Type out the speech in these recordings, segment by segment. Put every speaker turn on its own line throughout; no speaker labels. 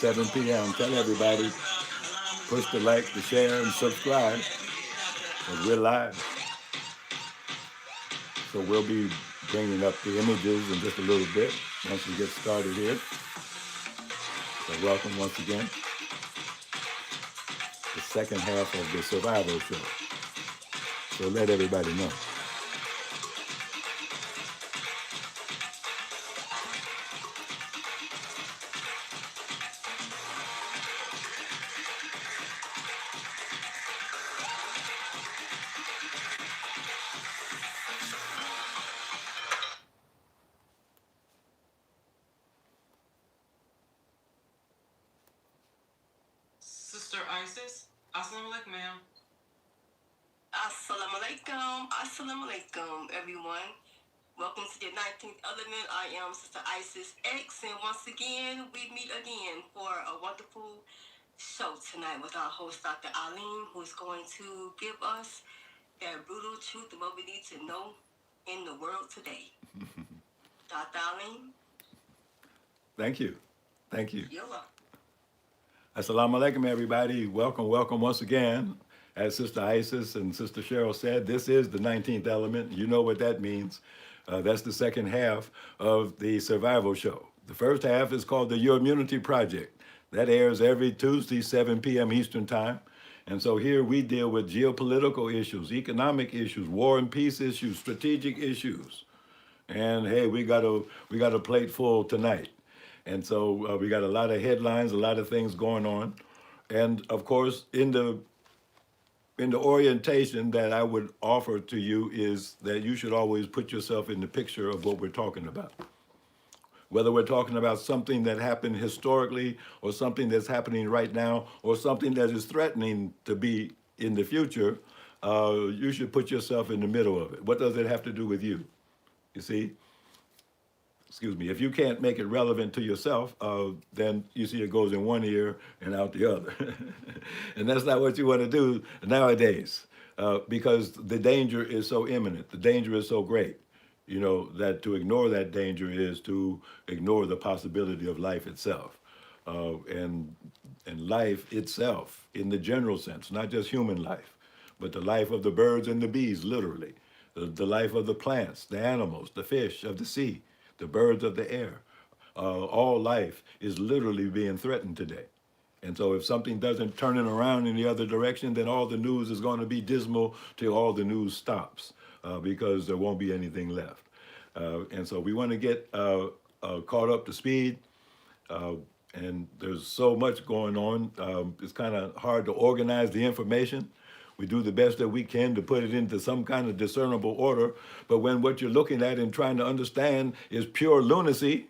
7 p.m. Tell everybody, push the like, the share, and subscribe, because we're live. So we'll be bringing up the images in just a little bit once we get started here. So welcome once again, the second half of the Survival Show. So let everybody know.
Sister Isis, assalamu alaikum, ma'am.
Assalamu alaikum. Assalamu alaikum, everyone. Welcome to the 19th element. I am Sister Isis X, and once again, we meet again for a wonderful show tonight with our host, Dr. Alim, who is going to give us that brutal truth of what we need to know in the world today. Dr. Alim?
Thank you. Thank you.
You're welcome.
Assalamu alaikum, everybody. Welcome, welcome once again. As Sister Isis and Sister Cheryl said, this is the 19th element. You know what that means. That's the second half of the Survival Show. The first half is called the Your Immunity Project. That airs every Tuesday, 7 p.m. Eastern Time. And so here we deal with geopolitical issues, economic issues, war and peace issues, strategic issues. And hey, we got a plate full tonight. And so we got a lot of headlines, a lot of things going on. And of course, in the orientation that I would offer to you is that you should always put yourself in the picture of what we're talking about. Whether we're talking about something that happened historically or something that's happening right now or something that is threatening to be in the future, you should put yourself in the middle of it. What does it have to do with you? You see? Excuse me, if you can't make it relevant to yourself, then you see it goes in one ear and out the other. And that's not what you want to do nowadays, because the danger is so imminent. The danger is so great, you know, that to ignore that danger is to ignore the possibility of life itself. And life itself, in the general sense, not just human life, but the life of the birds and the bees, literally, the life of the plants, the animals, the fish of the sea, the birds of the air. All life is literally being threatened today. And so if something doesn't turn it around in the other direction, then all the news is going to be dismal till all the news stops, because there won't be anything left. And so we want to get caught up to speed. And there's so much going on. It's kind of hard to organize the information. We do the best that we can to put it into some kind of discernible order. But when what you're looking at and trying to understand is pure lunacy,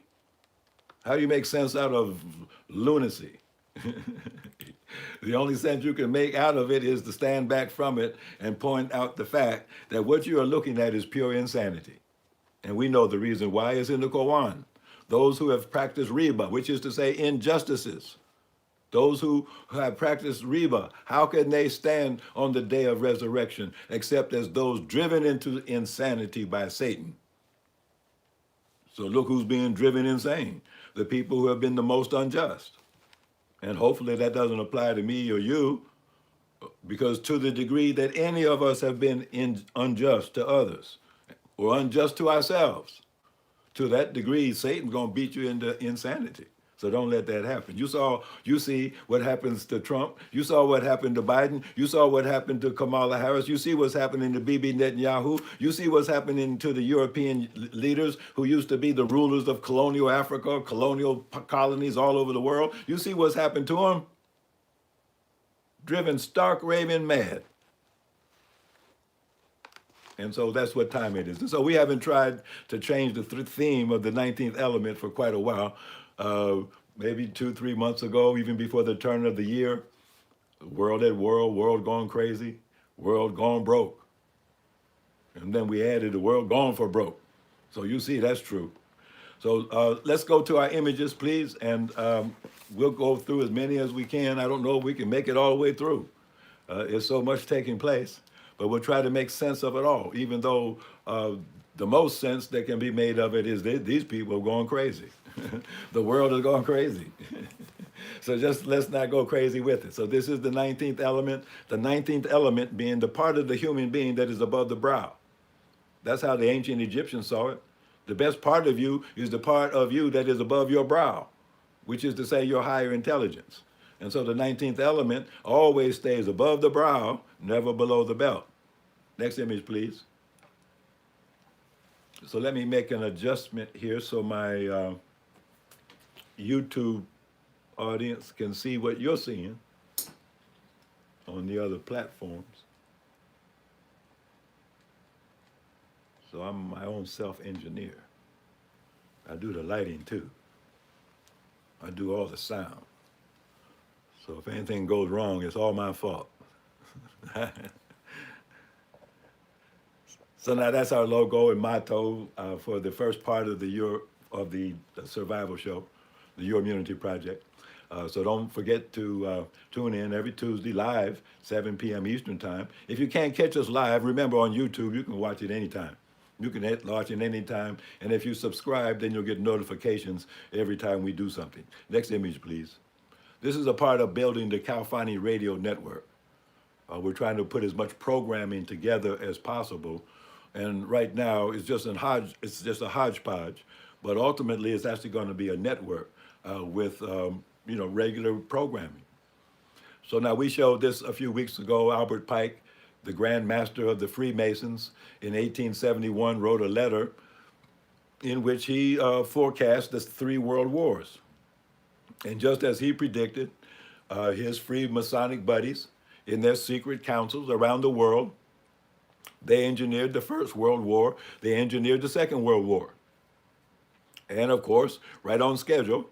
how do you make sense out of lunacy? The only sense you can make out of it is to stand back from it and point out the fact that what you are looking at is pure insanity. And we know the reason why is in the Quran. Those who have practiced riba, which is to say injustices, those who have practiced riba, how can they stand on the day of resurrection except as those driven into insanity by Satan? So look who's being driven insane, the people who have been the most unjust. And hopefully that doesn't apply to me or you, because to the degree that any of us have been unjust to others or unjust to ourselves, to that degree, Satan's going to beat you into insanity. So don't let that happen. You see what happens to Trump. You saw what happened to Biden. You saw what happened to Kamala Harris. You see what's happening to Bibi Netanyahu. You see what's happening to the European leaders who used to be the rulers of colonial Africa, colonial colonies all over the world. You see what's happened to them? Driven stark raving mad. And so that's what time it is. And so we haven't tried to change the theme of the 19th element for quite a while. Maybe 2-3 months ago, even before the turn of the year, world at war, world gone crazy, world gone broke. And then we added the world gone for broke. So you see, that's true. So let's go to our images, please, and we'll go through as many as we can. I don't know if we can make it all the way through. There's so much taking place, but we'll try to make sense of it all, even though the most sense that can be made of it is that these people are going crazy. The world is going crazy. So just let's not go crazy with it. So this is the 19th element, the 19th element being the part of the human being that is above the brow. That's how the ancient Egyptians saw it. The best part of you is the part of you that is above your brow, which is to say your higher intelligence. And so the 19th element always stays above the brow, never below the belt. Next image, please. So let me make an adjustment here so my YouTube audience can see what you're seeing on the other platforms. So I'm my own self-engineer. I do the lighting too. I do all the sound. So if anything goes wrong, it's all my fault. So now that's our logo and motto for the first part of the survival show, the Your Immunity Project. So don't forget to tune in every Tuesday live, 7 p.m. Eastern Time. If you can't catch us live, remember on YouTube, you can watch it anytime. You can watch it anytime. And if you subscribe, then you'll get notifications every time we do something. Next image, please. This is a part of building the Calfani Radio Network. We're trying to put as much programming together as possible. And right now, it's just a hodgepodge. But ultimately, it's actually going to be a network with regular programming. So now we showed this a few weeks ago. Albert Pike, the Grand Master of the Freemasons, in 1871 wrote a letter in which he forecast the 3 world wars. And just as he predicted, his Freemasonic buddies in their secret councils around the world, they engineered the First World War, they engineered the Second World War. And of course, right on schedule,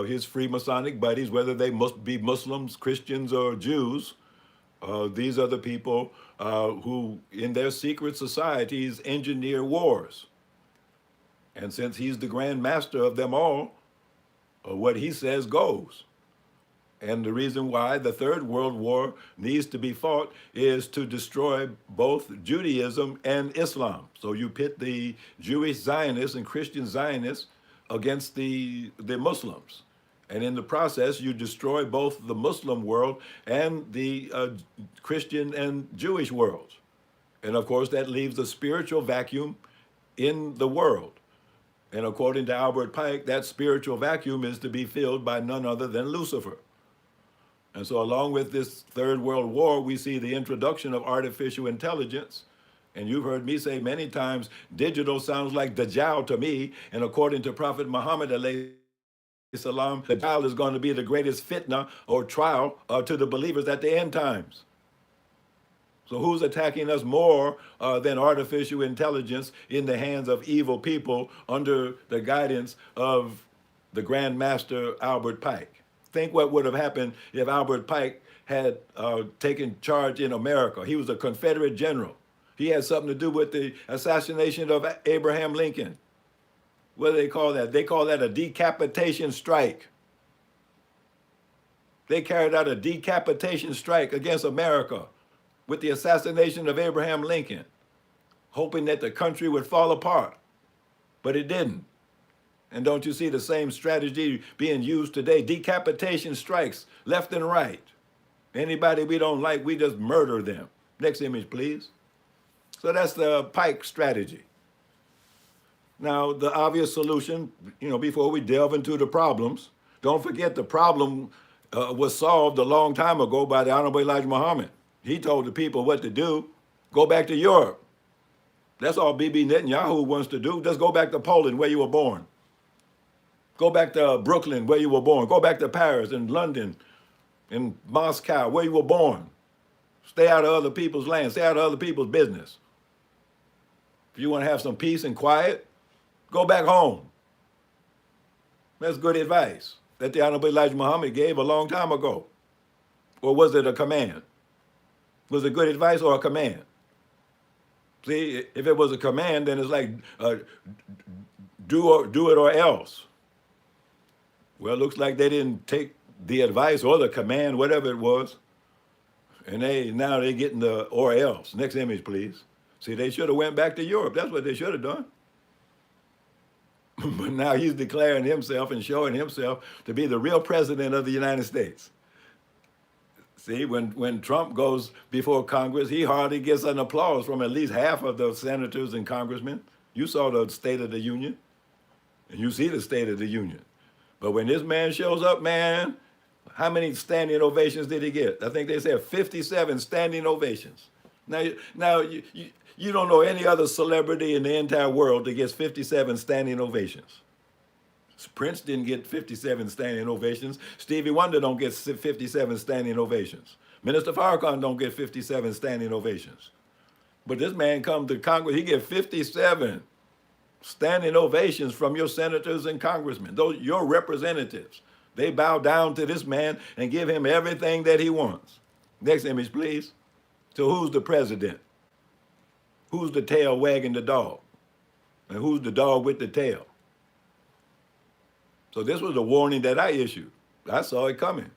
his Freemasonic buddies, whether they must be Muslims, Christians, or Jews, these are the people who, in their secret societies, engineer wars. And since he's the Grand Master of them all, what he says goes. And the reason why the Third World War needs to be fought is to destroy both Judaism and Islam. So you pit the Jewish Zionists and Christian Zionists against the Muslims. And in the process, you destroy both the Muslim world and the Christian and Jewish worlds. And of course, that leaves a spiritual vacuum in the world. And according to Albert Pike, that spiritual vacuum is to be filled by none other than Lucifer. And so along with this Third World War, we see the introduction of artificial intelligence. And you've heard me say many times, digital sounds like Dajjal to me. And according to Prophet Muhammad, Salam, the child is going to be the greatest fitna or trial to the believers at the end times. So who's attacking us more than artificial intelligence in the hands of evil people under the guidance of the Grand Master Albert Pike? Think what would have happened if Albert Pike had taken charge in America. He was a Confederate general. He had something to do with the assassination of Abraham Lincoln. What do they call that? They call that a decapitation strike. They carried out a decapitation strike against America with the assassination of Abraham Lincoln, hoping that the country would fall apart. But it didn't. And don't you see the same strategy being used today? Decapitation strikes left and right. Anybody we don't like, we just murder them. Next image, please. So that's the Pike strategy. Now, the obvious solution, before we delve into the problems, don't forget the problem was solved a long time ago by the Honorable Elijah Muhammad. He told the people what to do. Go back to Europe. That's all Bibi Netanyahu wants to do. Just go back to Poland, where you were born. Go back to Brooklyn, where you were born. Go back to Paris and London and Moscow, where you were born. Stay out of other people's land. Stay out of other people's business. If you want to have some peace and quiet, go back home. That's good advice that the Honorable Elijah Muhammad gave a long time ago. Or was it a command? Was it good advice or a command? See, if it was a command, then it's like do it or else. Well, it looks like they didn't take the advice or the command, whatever it was, and now they're getting the or else. Next image, please. See, they should have went back to Europe. That's what they should have done. But now he's declaring himself and showing himself to be the real president of the United States. See, when Trump goes before Congress, he hardly gets an applause from at least half of the senators and congressmen. You saw the State of the Union, and you see the State of the Union. But when this man shows up, man, how many standing ovations did he get? I think they said 57 standing ovations. Now you don't know any other celebrity in the entire world that gets 57 standing ovations. Prince didn't get 57 standing ovations. Stevie Wonder don't get 57 standing ovations. Minister Farrakhan don't get 57 standing ovations. But this man come to Congress, he get 57 standing ovations from your senators and congressmen, those your representatives. They bow down to this man and give him everything that he wants. Next image, please. So who's the president? Who's the tail wagging the dog? And who's the dog with the tail? So this was a warning that I issued. I saw it coming.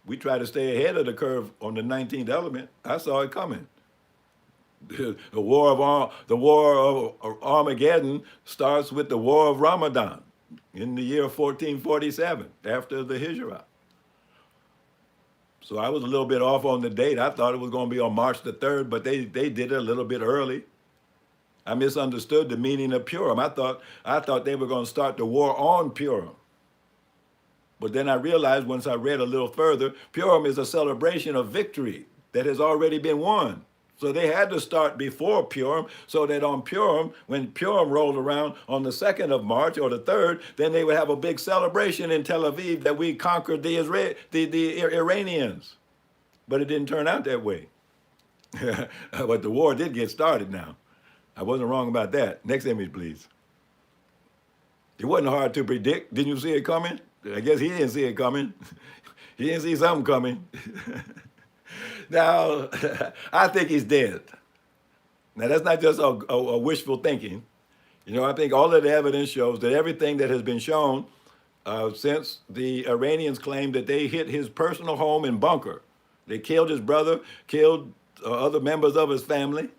We try to stay ahead of the curve on the 19th element. I saw it coming. The war of Armageddon starts with the war of Ramadan in the year 1447 after the Hijrah. So I was a little bit off on the date. I thought it was going to be on March the 3rd, but they did it a little bit early. I misunderstood the meaning of Purim. I thought they were going to start the war on Purim. But then I realized once I read a little further, Purim is a celebration of victory that has already been won. So they had to start before Purim so that on Purim, when Purim rolled around on the 2nd of March or the 3rd, then they would have a big celebration in Tel Aviv that we conquered the Iranians. But it didn't turn out that way. But the war did get started now. I wasn't wrong about that. Next image, please. It wasn't hard to predict. Didn't you see it coming? I guess he didn't see it coming. He didn't see something coming. Now, I think he's dead. Now, that's not just a wishful thinking. You know, I think all of the evidence shows that everything that has been shown since the Iranians claimed that they hit his personal home and bunker. They killed his brother, killed other members of his family.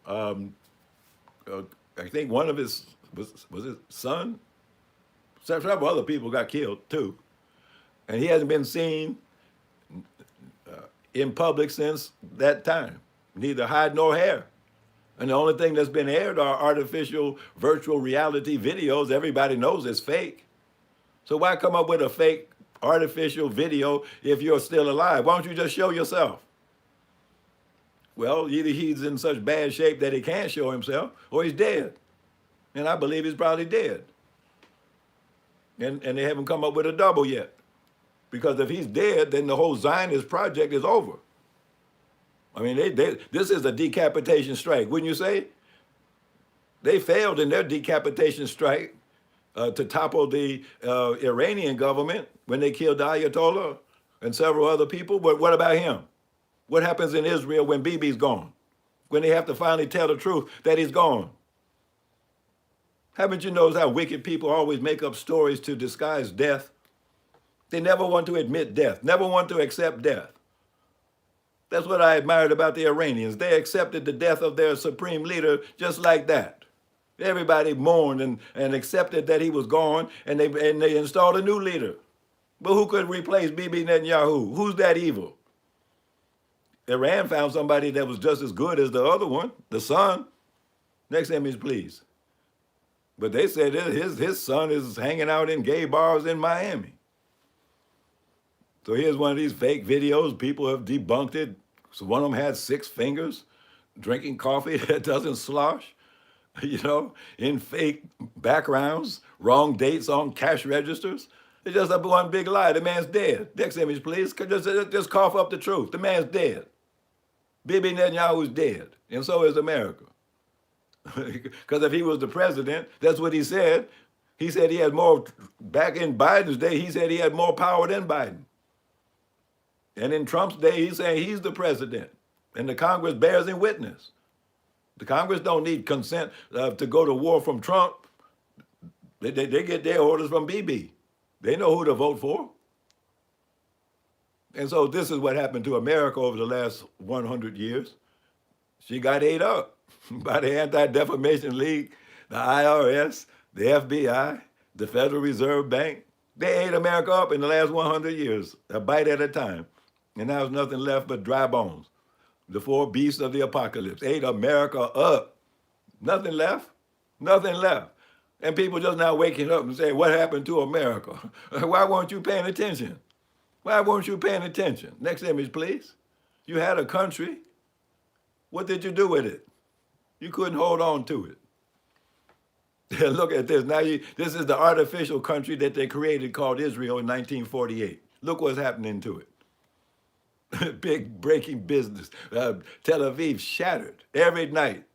I think one of his, was his son? Several other people got killed too. And he hasn't been seen in public since that time, neither hide nor hair. And the only thing that's been aired are artificial virtual reality videos. Everybody knows it's fake. So why come up with a fake artificial video if you're still alive? Why don't you just show yourself? Well, either he's in such bad shape that he can't show himself, or he's dead. And I believe he's probably dead. And they haven't come up with a double yet. Because if he's dead, then the whole Zionist project is over. I mean, this is a decapitation strike, wouldn't you say? They failed in their decapitation strike to topple the Iranian government when they killed the Ayatollah and several other people. But what about him? What happens in Israel when Bibi's gone? When they have to finally tell the truth that he's gone? Haven't you noticed how wicked people always make up stories to disguise death? They never want to admit death, never want to accept death. That's what I admired about the Iranians. They accepted the death of their supreme leader just like that. Everybody mourned and accepted that he was gone, and they installed a new leader. But who could replace Bibi Netanyahu? Who's that evil? Iran found somebody that was just as good as the other one, the son. Next image, please. But they said that his son is hanging out in gay bars in Miami. So here's one of these fake videos. People have debunked it. So one of them had 6 fingers, drinking coffee that doesn't slosh, you know, in fake backgrounds, wrong dates on cash registers. It's just one big lie. The man's dead. Next image, please. Just cough up the truth. The man's dead. Bibi Netanyahu is dead, and so is America. Because if he was the president, that's what he said. He said he had more, back in Biden's day, he said he had more power than Biden. And in Trump's day, he's saying he's the president, and the Congress bears him witness. The Congress don't need consent to go to war from Trump. They get their orders from Bibi. They know who to vote for. And so this is what happened to America over the last 100 years. She got ate up by the Anti-Defamation League, the IRS, the FBI, the Federal Reserve Bank. They ate America up in the last 100 years, a bite at a time. And now there's nothing left but dry bones. The four beasts of the apocalypse ate America up. Nothing left. Nothing left. And people just now waking up and saying, what happened to America? Why weren't you paying attention? Why weren't you paying attention? Next image, please. You had a country. What did you do with it? You couldn't hold on to it. Look at this. Now this is the artificial country that they created called Israel in 1948. Look what's happening to it. Big breaking business. Tel Aviv shattered every night.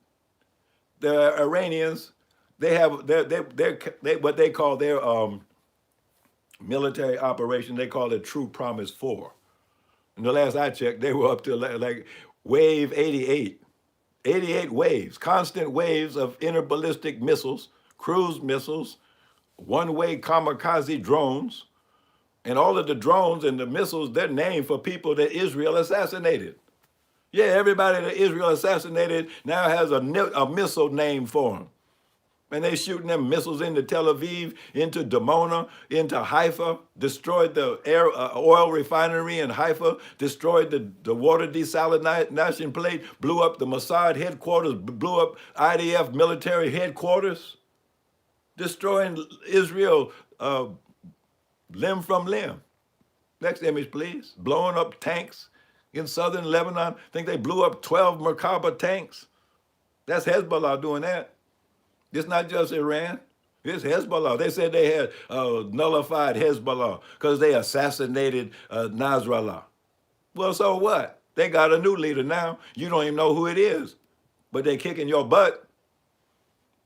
The Iranians, they have what they call their military operation. They call it True Promise 4. And the last I checked, they were up to like wave 88. 88 waves, constant waves of interballistic missiles, cruise missiles, one-way kamikaze drones, and all of the drones and the missiles, they're named for people that Israel assassinated. Yeah, everybody that Israel assassinated now has a missile named for them. And they shooting them missiles into Tel Aviv, into Dimona, into Haifa, destroyed the oil refinery in Haifa, destroyed the water desalination plant, blew up the Mossad headquarters, blew up IDF military headquarters, destroying Israel limb from limb. Next image, please. Blowing up tanks in southern Lebanon. I think they blew up 12 Merkaba tanks. That's Hezbollah doing that. It's not just Iran. It's Hezbollah. They said they had nullified Hezbollah because they assassinated Nasrallah. Well, so what? They got a new leader now. You don't even know who it is, but they're kicking your butt.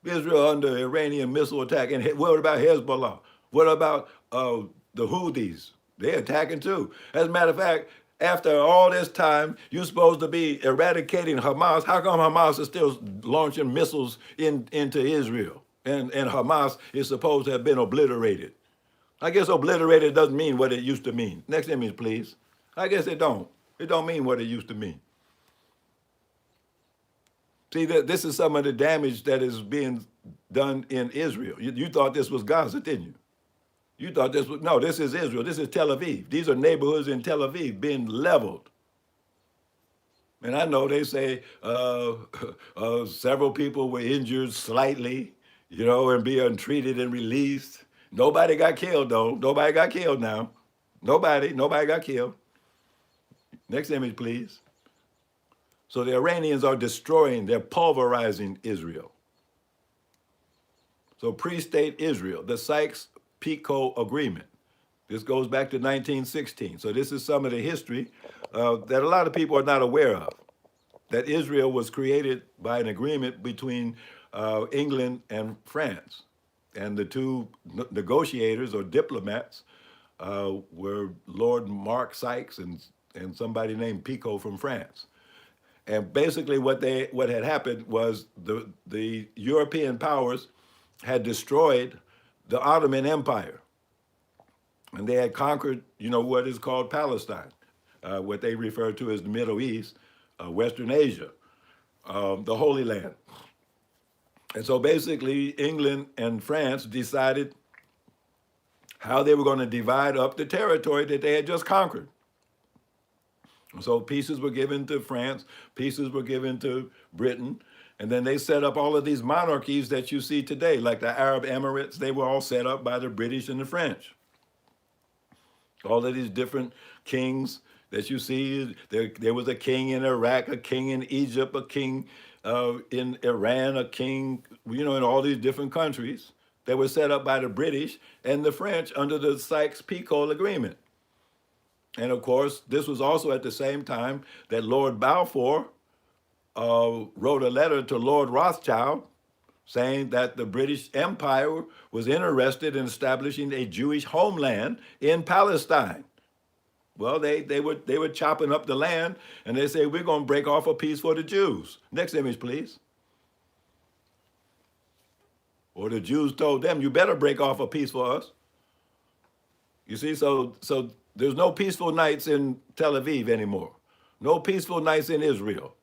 Israel under Iranian missile attack. And what about Hezbollah? What about the Houthis? They're attacking too. As a matter of fact, after all this time, you're supposed to be eradicating Hamas. How come Hamas is still launching missiles into Israel? And Hamas is supposed to have been obliterated. I guess obliterated doesn't mean what it used to mean. Next image, please. I guess it don't. It don't mean what it used to mean. See, this is some of the damage that is being done in Israel. You thought this was Gaza, didn't you? You thought this was, no, this is Israel. This is Tel Aviv. These are neighborhoods in Tel Aviv being leveled. And I know they say several people were injured slightly, and being treated and released. Nobody got killed, though. Nobody got killed now. Nobody got killed. Next image, please. So the Iranians are destroying, they're pulverizing Israel. So pre-state Israel, the Sykes-Picot agreement. This goes back to 1916. So this is some of the history that a lot of people are not aware of. That Israel was created by an agreement between England and France. And the two negotiators or diplomats were Lord Mark Sykes and somebody named Picot from France. And basically what had happened was the European powers had destroyed the Ottoman Empire. And they had conquered, what is called Palestine, what they refer to as the Middle East, Western Asia, the Holy Land. And so basically England and France decided how they were going to divide up the territory that they had just conquered. So pieces were given to France, pieces were given to Britain, and then they set up all of these monarchies that you see today, like the Arab Emirates. They were all set up by the British and the French. All of these different kings that you see, there was a king in Iraq, a king in Egypt, a king in Iran, a king, in all these different countries that were set up by the British and the French under the Sykes-Picot Agreement. And of course, this was also at the same time that Lord Balfour wrote a letter to Lord Rothschild saying that the British Empire was interested in establishing a Jewish homeland in Palestine. Well, they were chopping up the land, and they say, we're going to break off a piece for the Jews. Next image, please. Or the Jews told them, you better break off a piece for us. You see, so there's no peaceful nights in Tel Aviv anymore. No peaceful nights in Israel.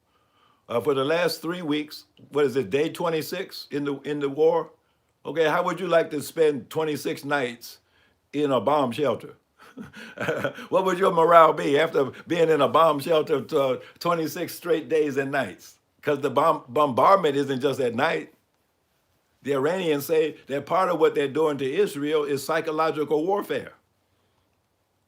For the last 3 weeks, what is it, day 26 in the war? Okay, how would you like to spend 26 nights in a bomb shelter? What would your morale be after being in a bomb shelter 26 straight days and nights? Because the bombardment isn't just at night. The Iranians say that part of what they're doing to Israel is psychological warfare.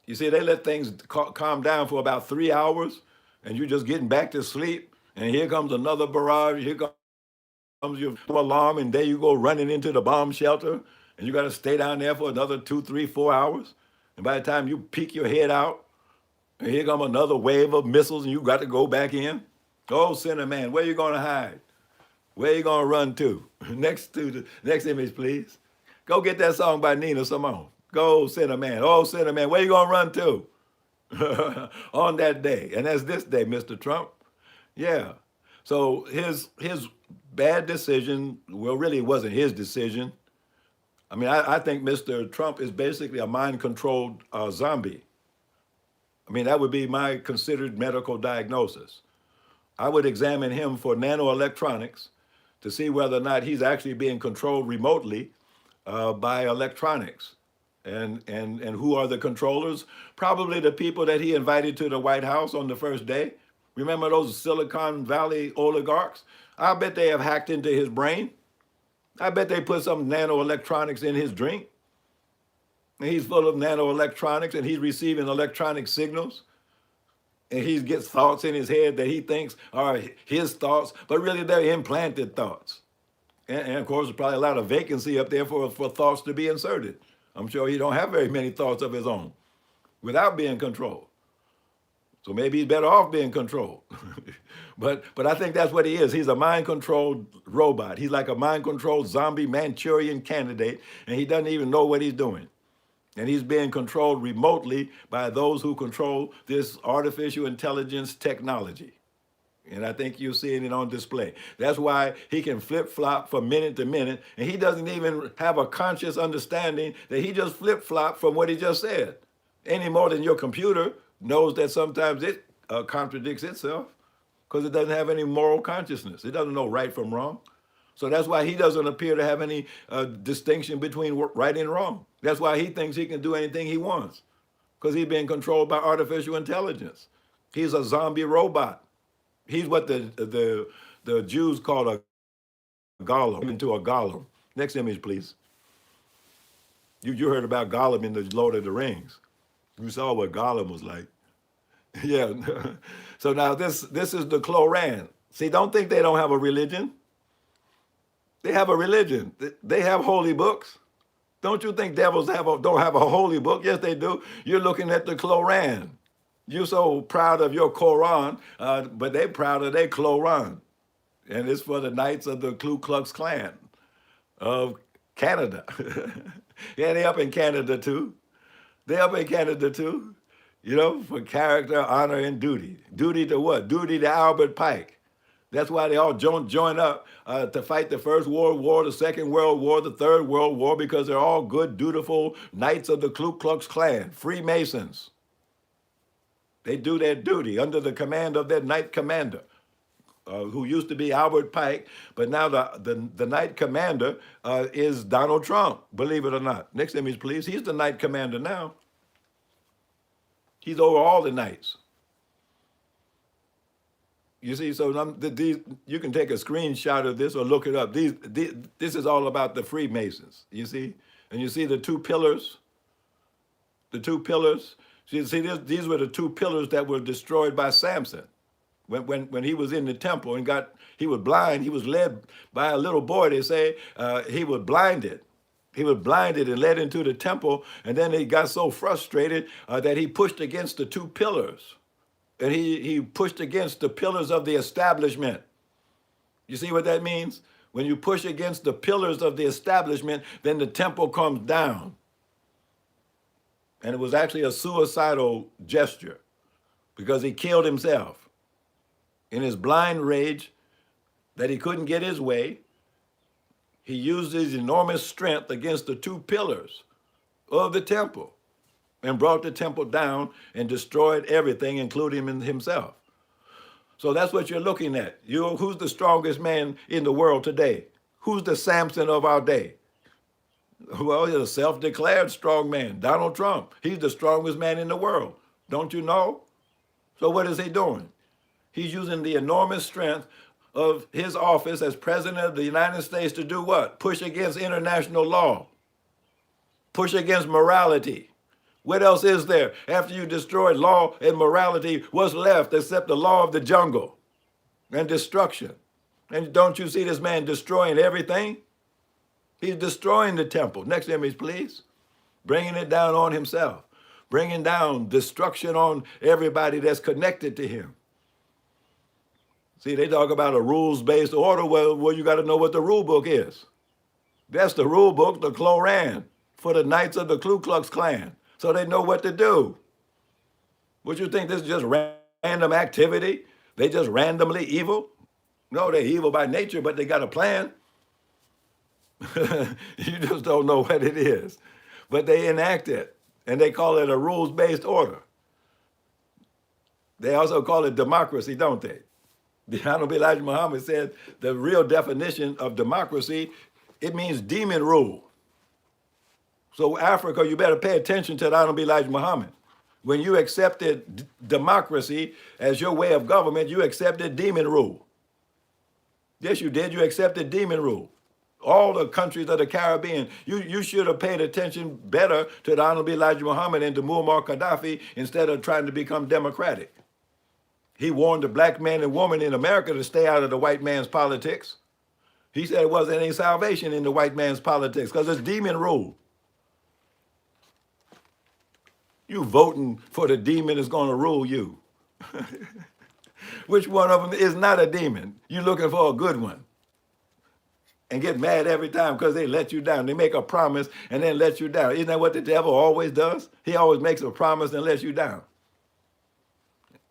You see, they let things calm down for about 3 hours, and you're just getting back to sleep, and here comes another barrage, here comes your alarm, and there you go running into the bomb shelter, and you got to stay down there for another 2, 3, 4 hours. And by the time you peek your head out, and here comes another wave of missiles, and you got to go back in. Oh, sinner man, where you going to hide? Where you going to run to? Next image, please. Go get that song by Nina Simone. Go, sinner man. Oh, sinner man, where you going to run to? On that day. And that's this day, Mr. Trump. Yeah. So his bad decision, well, really it wasn't his decision. I mean, I think Mr. Trump is basically a mind-controlled zombie. I mean, that would be my considered medical diagnosis. I would examine him for nanoelectronics to see whether or not he's actually being controlled remotely by electronics. And who are the controllers? Probably the people that he invited to the White House on the first day. Remember those Silicon Valley oligarchs? I bet they have hacked into his brain. I bet they put some nanoelectronics in his drink. And he's full of nanoelectronics and he's receiving electronic signals. And he gets thoughts in his head that he thinks are his thoughts, but really they're implanted thoughts. And of course, there's probably a lot of vacancy up there for thoughts to be inserted. I'm sure he don't have very many thoughts of his own without being controlled. So maybe he's better off being controlled. but I think that's what he is. He's a mind-controlled robot. He's like a mind-controlled zombie Manchurian candidate, and he doesn't even know what he's doing. And he's being controlled remotely by those who control this artificial intelligence technology. And I think you're seeing it on display. That's why he can flip-flop from minute to minute, and he doesn't even have a conscious understanding that he just flip-flopped from what he just said, any more than your computer knows that sometimes it contradicts itself because it doesn't have any moral consciousness. It doesn't know right from wrong. So that's why he doesn't appear to have any distinction between right and wrong. That's why he thinks he can do anything he wants, because he's being controlled by artificial intelligence. He's a zombie robot. He's what the Jews called a golem, into a golem. Next image, please. You heard about Gollum in the Lord of the Rings. You saw what Gollum was like. Yeah. So now this is the Cloran. See, don't think they don't have a religion. They have a religion. They have holy books. Don't you think devils don't have a holy book? Yes, they do. You're looking at the Cloran. You're so proud of your Quran, but they're proud of their Cloran. And it's for the Knights of the Ku Klux Klan of Canada. Yeah, they up in Canada too. They up in Canada too, for character, honor, and duty. Duty to what? Duty to Albert Pike. That's why they all join up to fight the First World War, the Second World War, the Third World War, because they're all good, dutiful Knights of the Ku Klux Klan, Freemasons. They do their duty under the command of their Knight Commander, who used to be Albert Pike, but now the Knight Commander is Donald Trump, believe it or not. Next image, please. He's the Knight Commander now. He's over all the Knights. You see, so you can take a screenshot of this or look it up. This is all about the Freemasons, you see? And you see the two pillars? The two pillars? See, these were the two pillars that were destroyed by Samson. When he was in the temple and he was blind, he was led by a little boy, they say, he was blinded. He was blinded and led into the temple, and then he got so frustrated that he pushed against the two pillars. And he pushed against the pillars of the establishment. You see what that means? When you push against the pillars of the establishment, then the temple comes down. And it was actually a suicidal gesture because he killed himself. In his blind rage that he couldn't get his way, he used his enormous strength against the two pillars of the temple and brought the temple down and destroyed everything, including himself. So that's what you're looking at. Who's the strongest man in the world today? Who's the Samson of our day? Well, he's a self-declared strong man. Donald Trump, he's the strongest man in the world. Don't you know? So what is he doing? He's using the enormous strength of his office as president of the United States to do what? Push against international law, push against morality. What else is there? After you destroyed law and morality, what's left except the law of the jungle and destruction? And don't you see this man destroying everything? He's destroying the temple. Next image, please. Bringing it down on himself, bringing down destruction on everybody that's connected to him. See, they talk about a rules-based order. Well, you got to know what the rule book is. That's the rule book, the Koran, for the Knights of the Ku Klux Klan, so they know what to do. Would you think this is just random activity? They just randomly evil? No, they're evil by nature, but they got a plan. You just don't know what it is. But they enact it, and they call it a rules-based order. They also call it democracy, don't they? The Honorable Elijah Muhammad said the real definition of democracy, it means demon rule. So Africa, you better pay attention to the Honorable Elijah Muhammad. When you accepted democracy as your way of government, you accepted demon rule. Yes, you did. You accepted demon rule. All the countries of the Caribbean, you should have paid attention better to the Honorable Elijah Muhammad and to Muammar Gaddafi instead of trying to become democratic. He warned the black man and woman in America to stay out of the white man's politics. He said there wasn't any salvation in the white man's politics because it's demon rule. You voting for the demon is going to rule you. Which one of them is not a demon? You looking for a good one. And get mad every time because they let you down. They make a promise and then let you down. Isn't that what the devil always does? He always makes a promise and lets you down.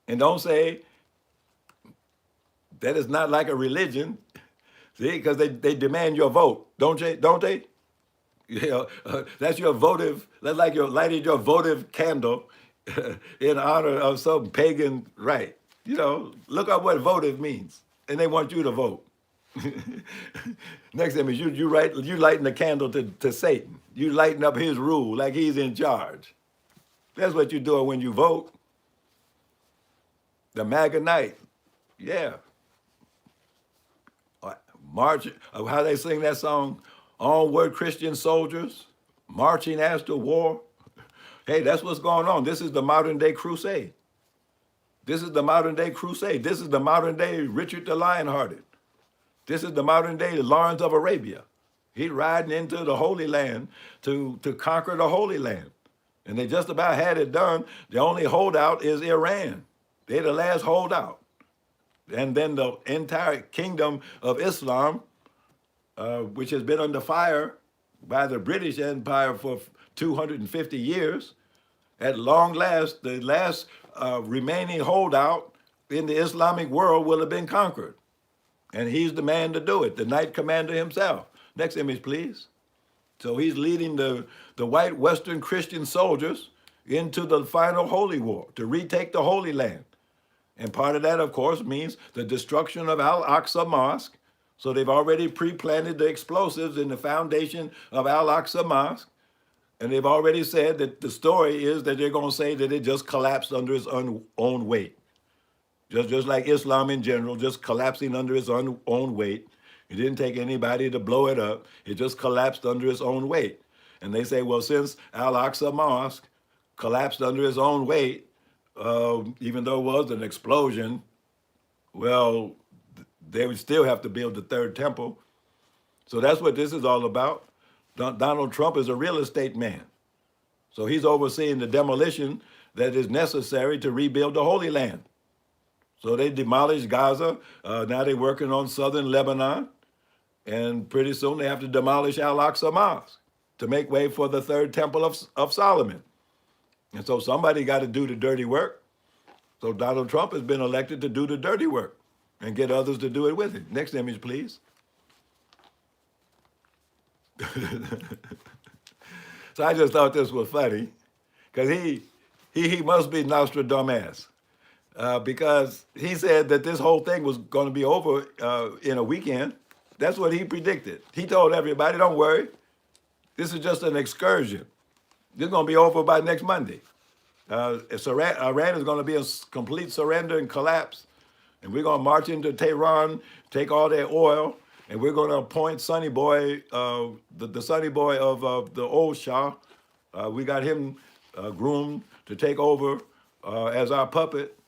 And don't say that is not like a religion. See, because they demand your vote, don't they? Don't they? Yeah, that's your votive, that's like your lighting your votive candle in honor of some pagan rite. You know, look up what votive means. And they want you to vote. Next image, you lighting the candle to Satan. You lighting up his rule like he's in charge. That's what you're doing when you vote. The MAGA night, yeah. March, how they sing that song, Onward Christian Soldiers, Marching as to War. Hey, that's what's going on. This is the modern day crusade. This is the modern day crusade. This is the modern day Richard the Lionhearted. This is the modern day Lawrence of Arabia. He's riding into the Holy Land to conquer the Holy Land. And they just about had it done. The only holdout is Iran. They're the last holdout. And then the entire kingdom of Islam, which has been under fire by the British Empire for 250 years, at long last, the last remaining holdout in the Islamic world will have been conquered. And he's the man to do it, the Knight Commander himself. Next image, please. So he's leading the white Western Christian soldiers into the final holy war to retake the Holy Land. And part of that, of course, means the destruction of Al-Aqsa Mosque. So they've already pre-planted the explosives in the foundation of Al-Aqsa Mosque. And they've already said that the story is that they're going to say that it just collapsed under its own weight. Just like Islam in general, just collapsing under its own weight. It didn't take anybody to blow it up. It just collapsed under its own weight. And they say, well, since Al-Aqsa Mosque collapsed under its own weight, even though it was an explosion, well, they would still have to build the third temple. So that's what this is all about. Donald Trump is a real estate man. So he's overseeing the demolition that is necessary to rebuild the Holy Land. So they demolished Gaza. Now they're working on southern Lebanon. And pretty soon they have to demolish Al-Aqsa Mosque to make way for the third temple of Solomon. And so somebody got to do the dirty work. So Donald Trump has been elected to do the dirty work and get others to do it with him. Next image, please. So I just thought this was funny because he must be Nostradamus because he said that this whole thing was going to be over in a weekend. That's what he predicted. He told everybody, don't worry. This is just an excursion. This is going to be over by next Monday. Iran is going to be a complete surrender and collapse. And we're going to march into Tehran, take all their oil, and we're going to appoint Sonny Boy, the Sonny Boy of the old Shah. We got him groomed to take over as our puppet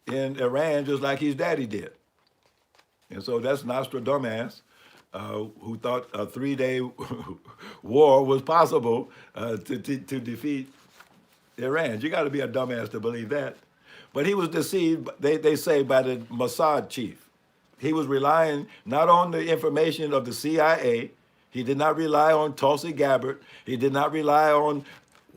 in Iran, just like his daddy did. And so that's Nostradamus, who thought a 3-day war was possible to defeat Iran. You got to be a dumbass to believe that. But he was deceived, they say, by the Mossad chief. He was relying not on the information of the CIA. He did not rely on Tulsi Gabbard. He did not rely on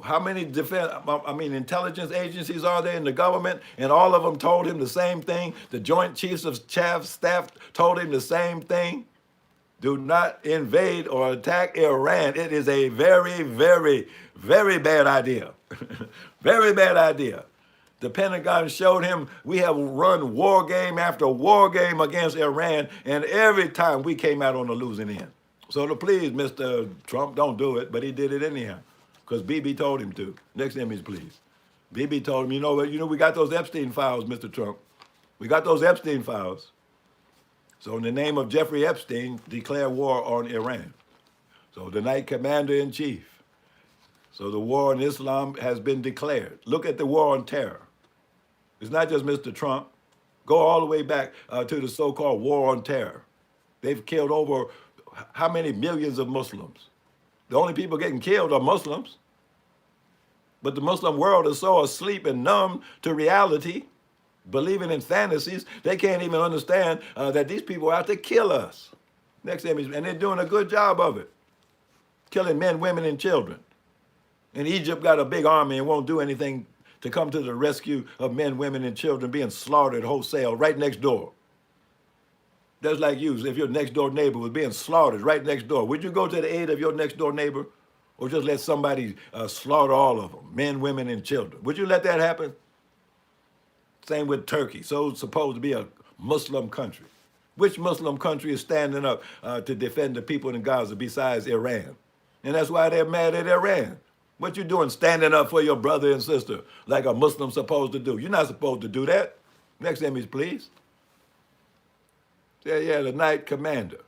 how many intelligence agencies are there in the government, and all of them told him the same thing. The Joint Chiefs of Staff told him the same thing. Do not invade or attack Iran. It is a very, very, very bad idea. Very bad idea. The Pentagon showed him we have run war game after war game against Iran, and every time we came out on the losing end. So please, Mr. Trump, don't do it, but he did it anyhow, because Bibi told him to. Next image, please. Bibi told him, you know, we got those Epstein files, Mr. Trump. We got those Epstein files. So in the name of Jeffrey Epstein, declare war on Iran. So the night commander-in-chief. So the war on Islam has been declared. Look at the war on terror. It's not just Mr. Trump. Go all the way back to the so-called war on terror. They've killed over how many millions of Muslims? The only people getting killed are Muslims. But the Muslim world is so asleep and numb to reality, believing in fantasies, they can't even understand that these people are out to kill us. Next image, and they're doing a good job of it. Killing men, women, and children. And Egypt got a big army and won't do anything to come to the rescue of men, women, and children being slaughtered wholesale right next door. Just like you, if your next door neighbor was being slaughtered right next door, would you go to the aid of your next door neighbor? Or just let somebody slaughter all of them, men, women, and children? Would you let that happen? Same with Turkey. So it's supposed to be a Muslim country. Which Muslim country is standing up to defend the people in Gaza besides Iran? And that's why they're mad at Iran. What you doing standing up for your brother and sister like a Muslim's supposed to do? You're not supposed to do that. Next image, please. Yeah, the night commander.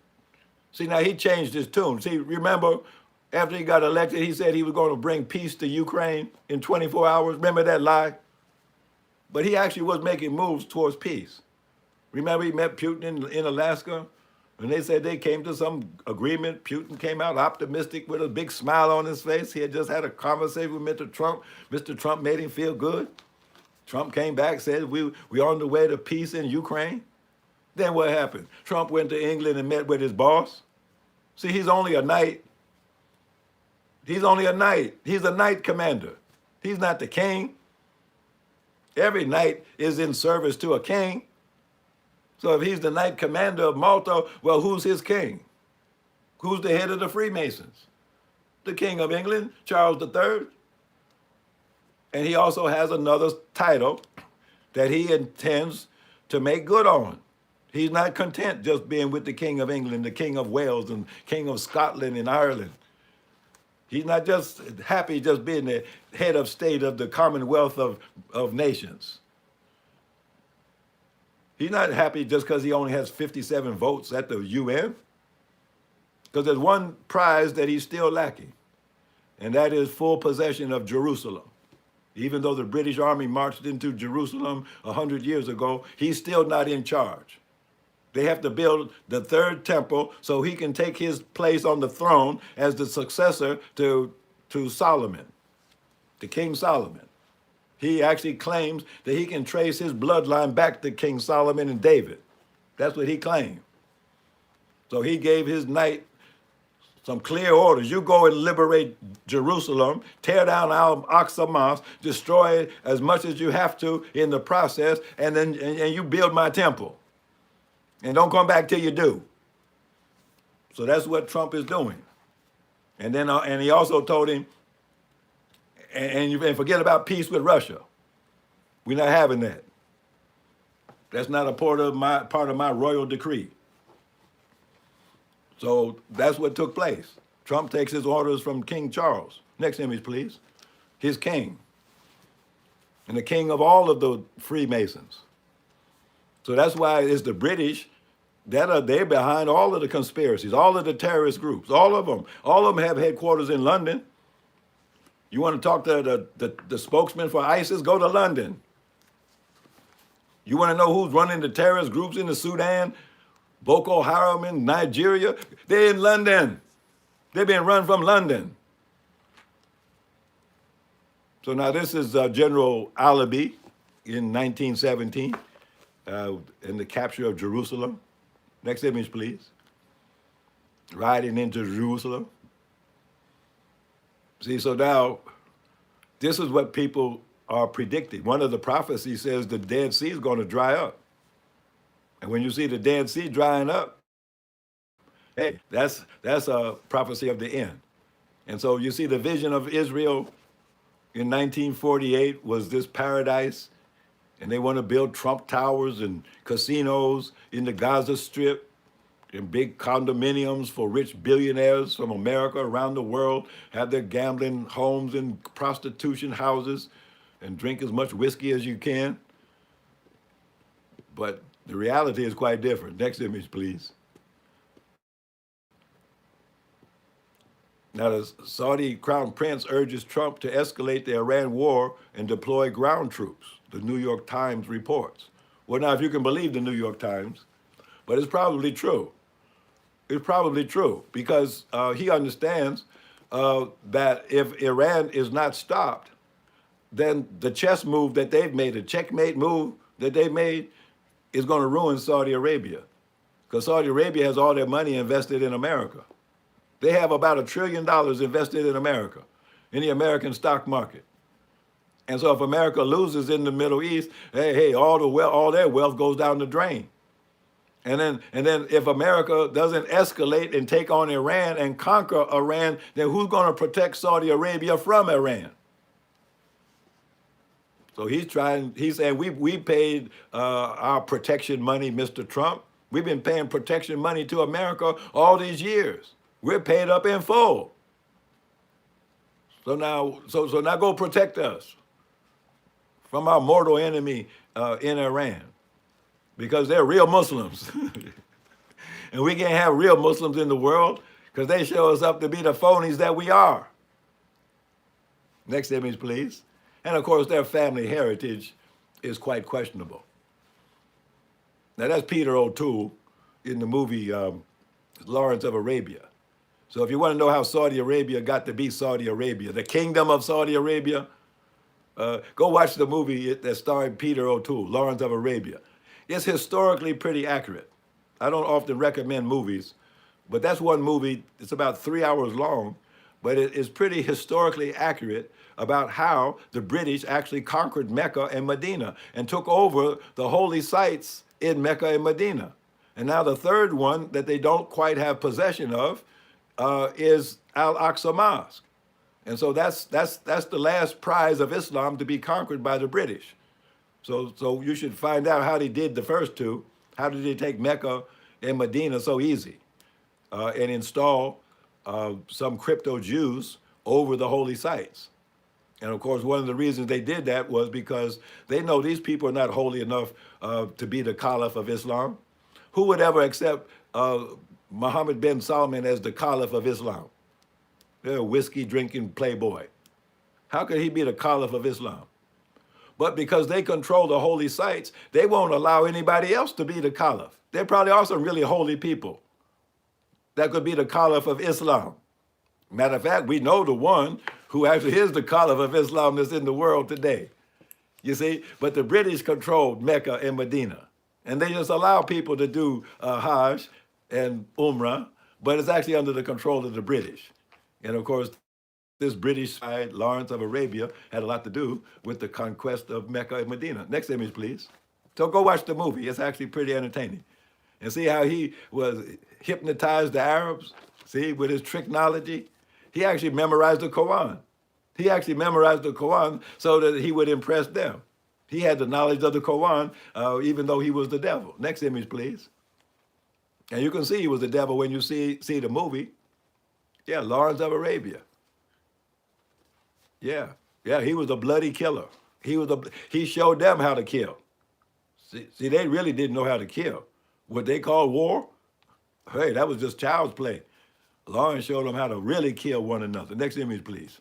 See, now he changed his tune. See, remember, after he got elected, he said he was going to bring peace to Ukraine in 24 hours. Remember that lie? But he actually was making moves towards peace. Remember he met Putin in Alaska? And they said they came to some agreement. Putin came out optimistic with a big smile on his face. He had just had a conversation with Mr. Trump. Mr. Trump made him feel good. Trump came back, said we're on the way to peace in Ukraine. Then what happened? Trump went to England and met with his boss. See, he's only a knight. He's only a knight. He's a knight commander. He's not the king. Every knight is in service to a king. So if he's the knight commander of Malta, well, who's his king? Who's the head of the Freemasons? The King of England, Charles III. And he also has another title that he intends to make good on. He's not content just being with the King of England, the King of Wales, and King of Scotland and Ireland. He's not just happy just being the head of state of the Commonwealth of Nations. He's not happy just because he only has 57 votes at the UN. Because there's one prize that he's still lacking, and that is full possession of Jerusalem. Even though the British Army marched into Jerusalem 100 years ago, he's still not in charge. They have to build the third temple so he can take his place on the throne as the successor to Solomon, to King Solomon. He actually claims that he can trace his bloodline back to King Solomon and David. That's what he claimed. So he gave his knight some clear orders. You go and liberate Jerusalem, tear down Al-Aqsa Mosque, destroy it as much as you have to in the process, and then you build my temple. And don't come back till you do. So that's what Trump is doing. And then and he also told him, and forget about peace with Russia. We're not having that. That's not a part of my royal decree. So that's what took place. Trump takes his orders from King Charles. Next image, please. His king. And the king of all of the Freemasons. So that's why it's the British they're behind all of the conspiracies, all of the terrorist groups, all of them. All of them have headquarters in London. You want to talk to the spokesman for ISIS? Go to London. You want to know who's running the terrorist groups in the Sudan, Boko Haram in Nigeria? They're in London. They're being run from London. So now this is General Alibi in 1917 in the capture of Jerusalem. Next image, please. Riding into Jerusalem. See, so now this is what people are predicting. One of the prophecies says the Dead Sea is going to dry up. And when you see the Dead Sea drying up, hey, that's a prophecy of the end. And so you see the vision of Israel in 1948 was this paradise, and they want to build Trump towers and casinos in the Gaza Strip and big condominiums for rich billionaires from America around the world, have their gambling homes and prostitution houses and drink as much whiskey as you can. But the reality is quite different. Next image, please. Now, the Saudi Crown Prince urges Trump to escalate the Iran war and deploy ground troops, the New York Times reports. Well, now, if you can believe the New York Times, but it's probably true. It's probably true because he understands that if Iran is not stopped, then the chess move that they've made, the checkmate move that they made, is going to ruin Saudi Arabia. Because Saudi Arabia has all their money invested in America. They have about $1 trillion invested in America, in the American stock market. And so if America loses in the Middle East, hey, all their wealth goes down the drain. And then if America doesn't escalate and take on Iran and conquer Iran, then who's going to protect Saudi Arabia from Iran? So he's saying we paid our protection money, Mr. Trump. We've been paying protection money to America all these years. We're paid up in full. So now go protect us from our mortal enemy in Iran, because they're real Muslims. And we can't have real Muslims in the world because they show us up to be the phonies that we are. Next image, please. And of course, their family heritage is quite questionable. Now, that's Peter O'Toole in the movie Lawrence of Arabia. So if you want to know how Saudi Arabia got to be Saudi Arabia, the kingdom of Saudi Arabia, go watch the movie that starred Peter O'Toole, Lawrence of Arabia. It's historically pretty accurate. I don't often recommend movies, but that's one movie. It's about 3 hours long, but it is pretty historically accurate about how the British actually conquered Mecca and Medina and took over the holy sites in Mecca and Medina. And now the third one that they don't quite have possession of is Al-Aqsa Mosque. And so that's the last prize of Islam to be conquered by the British. So you should find out how they did the first two. How did they take Mecca and Medina so easy and install some crypto Jews over the holy sites? And of course, one of the reasons they did that was because they know these people are not holy enough to be the Caliph of Islam. Who would ever accept Mohammed bin Salman as the Caliph of Islam? They're a whiskey-drinking playboy. How could he be the Caliph of Islam? But because they control the holy sites, they won't allow anybody else to be the Caliph. They're probably also really holy people that could be the Caliph of Islam. Matter of fact, we know the one who actually is the Caliph of Islam that's in the world today. You see? But the British controlled Mecca and Medina. And they just allow people to do Hajj and Umrah, but it's actually under the control of the British. And of course, this British side, Lawrence of Arabia, had a lot to do with the conquest of Mecca and Medina. Next image, please. So go watch the movie. It's actually pretty entertaining. And see how he hypnotized the Arabs, see, with his tricknology. He actually memorized the Quran. He actually memorized the Quran so that he would impress them. He had the knowledge of the Quran, even though he was the devil. Next image, please. And you can see he was the devil when you see the movie. Yeah, Lawrence of Arabia. Yeah, yeah, he was a bloody killer. He showed them how to kill. See, they really didn't know how to kill. What they called war, hey, that was just child's play. Lawrence showed them how to really kill one another. Next image, please.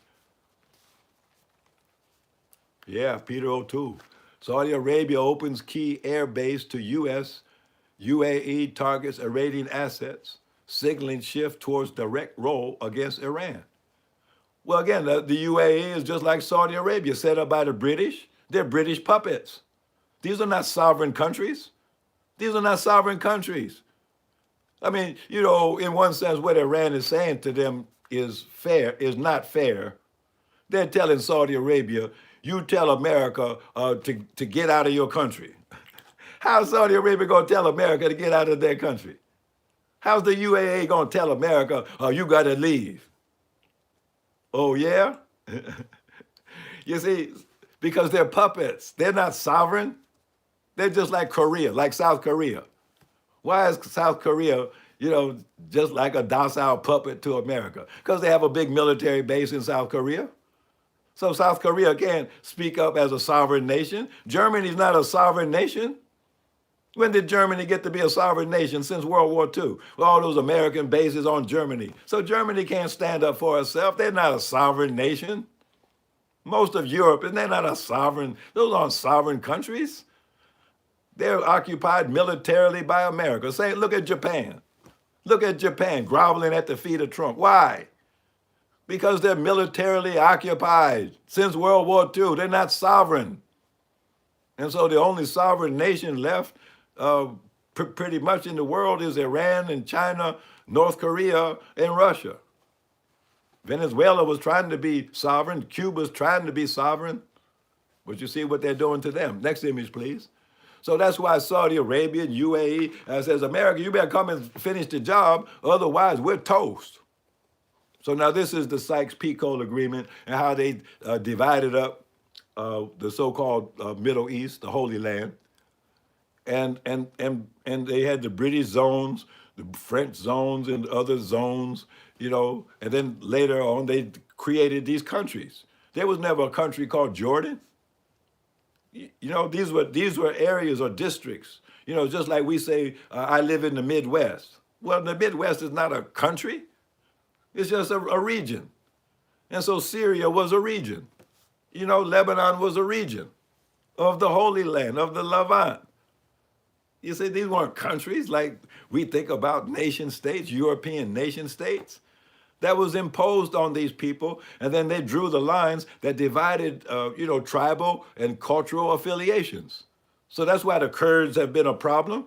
Yeah, Peter O'Toole. Saudi Arabia opens key air base to U.S. UAE targets Iranian assets, signaling shift towards direct role against Iran. Well, again, the UAE is just like Saudi Arabia, set up by the British. They're British puppets. These are not sovereign countries. These are not sovereign countries. I mean, you know, in one sense, what Iran is saying to them is fair, is not fair. They're telling Saudi Arabia, you tell America to get out of your country. How's Saudi Arabia going to tell America to get out of their country? How's the UAE going to tell America, you got to leave? Oh, yeah? You see, because they're puppets. They're not sovereign. They're just like Korea, like South Korea. Why is South Korea, you know, just like a docile puppet to America? Because they have a big military base in South Korea. So South Korea can't speak up as a sovereign nation. Germany's not a sovereign nation. When did Germany get to be a sovereign nation? Since World War II, with all those American bases on Germany. So Germany can't stand up for itself. They're not a sovereign nation. Most of Europe, and they're not a sovereign, those aren't sovereign countries. They're occupied militarily by America. Say, look at Japan. Look at Japan groveling at the feet of Trump. Why? Because they're militarily occupied. Since World War II, they're not sovereign. And so the only sovereign nation left pretty much in the world is Iran and China, North Korea, and Russia. Venezuela was trying to be sovereign. Cuba's trying to be sovereign. But you see what they're doing to them. Next image, please. So that's why Saudi Arabia and UAE says, America, you better come and finish the job, otherwise we're toast. So now this is the Sykes-Picot agreement and how they divided up the so-called Middle East, the Holy Land. And they had the British zones, the French zones and other zones, you know, and then later on they created these countries. There was never a country called Jordan. You know, these were areas or districts, you know, just like we say, I live in the Midwest. Well, the Midwest is not a country. It's just a region. And so Syria was a region. You know, Lebanon was a region of the Holy Land, of the Levant. You see, these weren't countries like we think about nation states, European nation states. That was imposed on these people, and then they drew the lines that divided, you know, tribal and cultural affiliations. So that's why the Kurds have been a problem,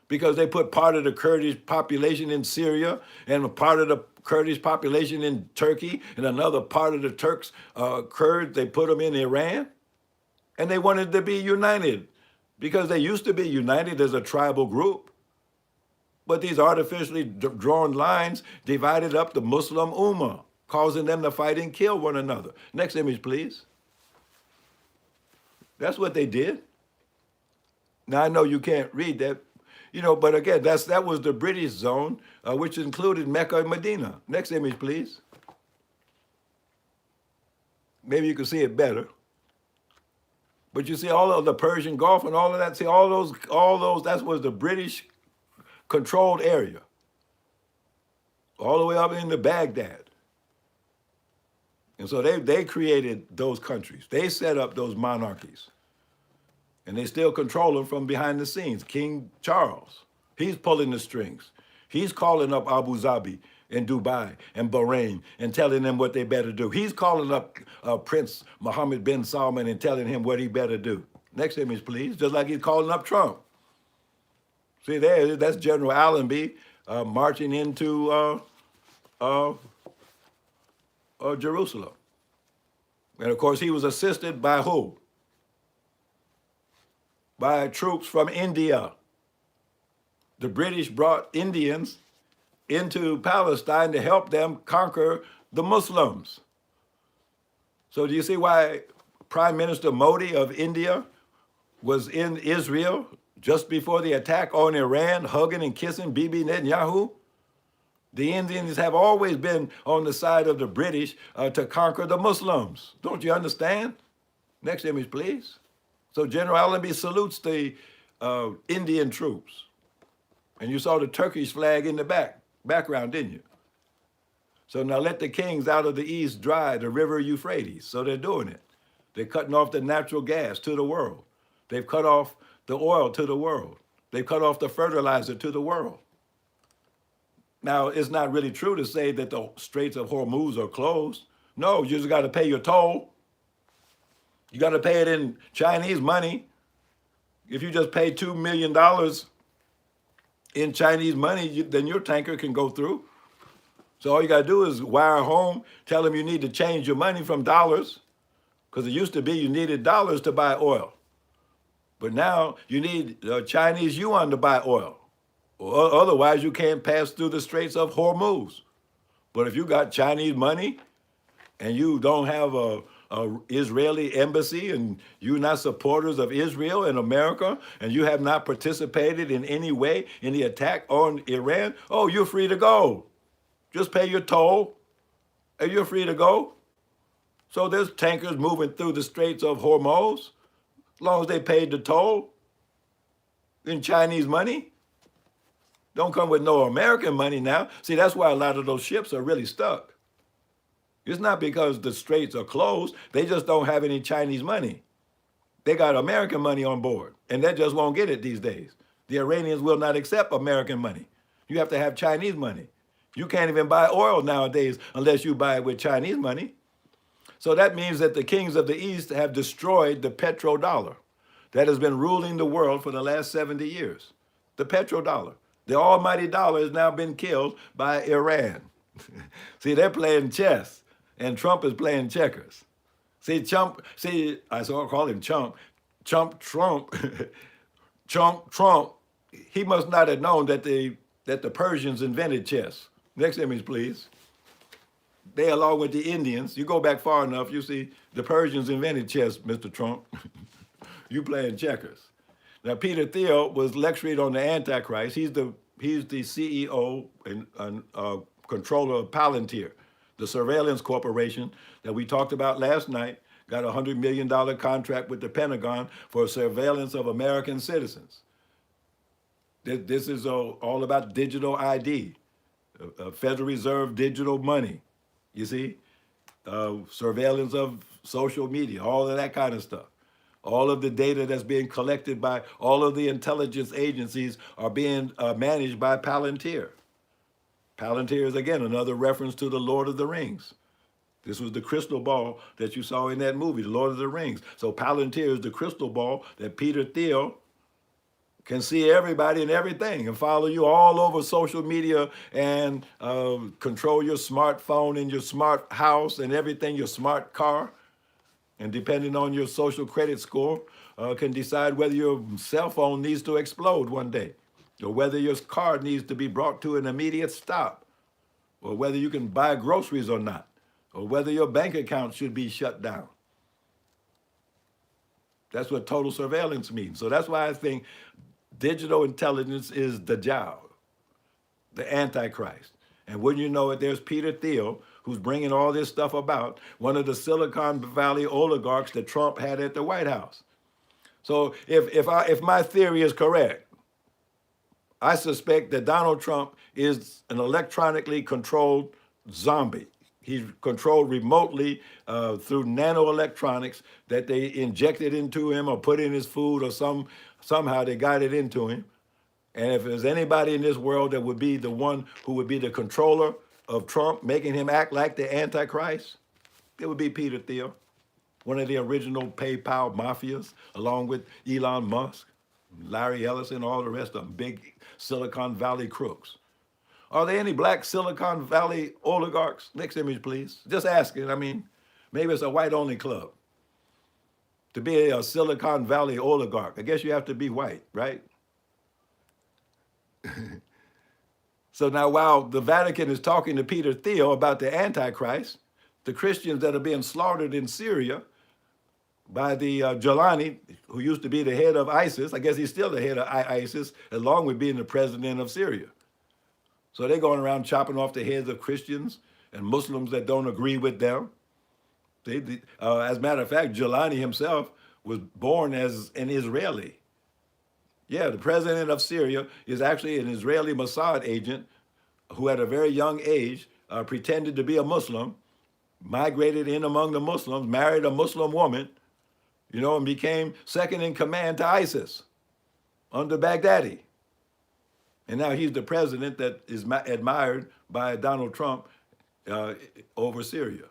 because they put part of the Kurdish population in Syria and a part of the Kurdish population in Turkey and another part of the Turks, Kurds, they put them in Iran, and they wanted to be united because they used to be united as a tribal group. But these artificially drawn lines divided up the Muslim Ummah, causing them to fight and kill one another. Next image, please. That's what they did. Now, I know you can't read that, you know, but again, that was the British zone, which included Mecca and Medina. Next image, please. Maybe you can see it better. But you see all of the Persian Gulf and all of that, see all those, that was the British controlled area, all the way up into Baghdad. And so they created those countries. They set up those monarchies. And they still control them from behind the scenes. King Charles, he's pulling the strings. He's calling up Abu Dhabi and Dubai and Bahrain and telling them what they better do. He's calling up Prince Mohammed bin Salman and telling him what he better do. Next image, please. Just like he's calling up Trump. See there, that's General Allenby marching into Jerusalem. And of course, he was assisted by who? By troops from India. The British brought Indians into Palestine to help them conquer the Muslims. So do you see why Prime Minister Modi of India was in Israel just before the attack on Iran, hugging and kissing Bibi Netanyahu? The Indians have always been on the side of the British to conquer the Muslims. Don't you understand? Next image, please. So General Allenby salutes the Indian troops. And you saw the Turkish flag in the background, didn't you? So now let the kings out of the east dry the river Euphrates. So they're doing it. They're cutting off the natural gas to the world. They've cut off the oil to the world. They've cut off the fertilizer to the world. Now, it's not really true to say that the Straits of Hormuz are closed. No, you just got to pay your toll. You got to pay it in Chinese money. If you just pay $2 million in Chinese money, then your tanker can go through. So all you got to do is wire home, tell them you need to change your money from dollars, because it used to be you needed dollars to buy oil. But now you need Chinese yuan to buy oil. Or otherwise, you can't pass through the Straits of Hormuz. But if you got Chinese money and you don't have a Israeli embassy and you're not supporters of Israel and America and you have not participated in any way in the attack on Iran, oh, you're free to go. Just pay your toll and you're free to go. So there's tankers moving through the Straits of Hormuz as long as they paid the toll in Chinese money. Don't come with no American money now. See, that's why a lot of those ships are really stuck. It's not because the straits are closed. They just don't have any Chinese money. They got American money on board, and that just won't get it these days. The Iranians will not accept American money. You have to have Chinese money. You can't even buy oil nowadays unless you buy it with Chinese money. So that means that the kings of the East have destroyed the petrodollar that has been ruling the world for the last 70 years. The petrodollar. The almighty dollar has now been killed by Iran. See, they're playing chess, and Trump is playing checkers. See, I call him Trump. Trump, he must not have known that the Persians invented chess. Next image, please. They, along with the Indians, you go back far enough, you see the Persians invented chess, Mr. Trump. You playing checkers. Now, Peter Thiel was lecturing on the Antichrist. He's the CEO and controller of Palantir, the surveillance corporation that we talked about last night, got a $100 million contract with the Pentagon for surveillance of American citizens. This is all about digital ID, Federal Reserve digital money, you see, surveillance of social media, all of that kind of stuff. All of the data that's being collected by all of the intelligence agencies are being managed by Palantir. Palantir is, again, another reference to the Lord of the Rings. This was the crystal ball that you saw in that movie, The Lord of the Rings. So Palantir is the crystal ball that Peter Thiel can see everybody and everything and follow you all over social media and control your smartphone and your smart house and everything, your smart car. And depending on your social credit score, can decide whether your cell phone needs to explode one day, or whether your car needs to be brought to an immediate stop, or whether you can buy groceries or not, or whether your bank account should be shut down. That's what total surveillance means. So that's why I think digital intelligence is Dajjal, the Antichrist. And wouldn't you know it, there's Peter Thiel, who's bringing all this stuff about, one of the Silicon Valley oligarchs that Trump had at the White House. So if my theory is correct, I suspect that Donald Trump is an electronically controlled zombie. He's controlled remotely through nanoelectronics that they injected into him or put in his food or somehow they got it into him. And if there's anybody in this world that would be the one who would be the controller of Trump, making him act like the Antichrist, it would be Peter Thiel, one of the original PayPal mafias, along with Elon Musk, Larry Ellison, all the rest of them, big Silicon Valley crooks. Are there any black Silicon Valley oligarchs? Next image, please. Just asking. I mean, maybe it's a white-only club. To be a Silicon Valley oligarch, I guess you have to be white, right? So now while the Vatican is talking to Peter Thiel about the Antichrist, the Christians that are being slaughtered in Syria by the Jelani, who used to be the head of ISIS, I guess he's still the head of ISIS, along with being the president of Syria. So they're going around chopping off the heads of Christians and Muslims that don't agree with them. As a matter of fact, Jelani himself was born as an Israeli. Yeah, the president of Syria is actually an Israeli Mossad agent who at a very young age pretended to be a Muslim, migrated in among the Muslims, married a Muslim woman, and became second in command to ISIS under Baghdadi. And now he's the president that is admired by Donald Trump over Syria.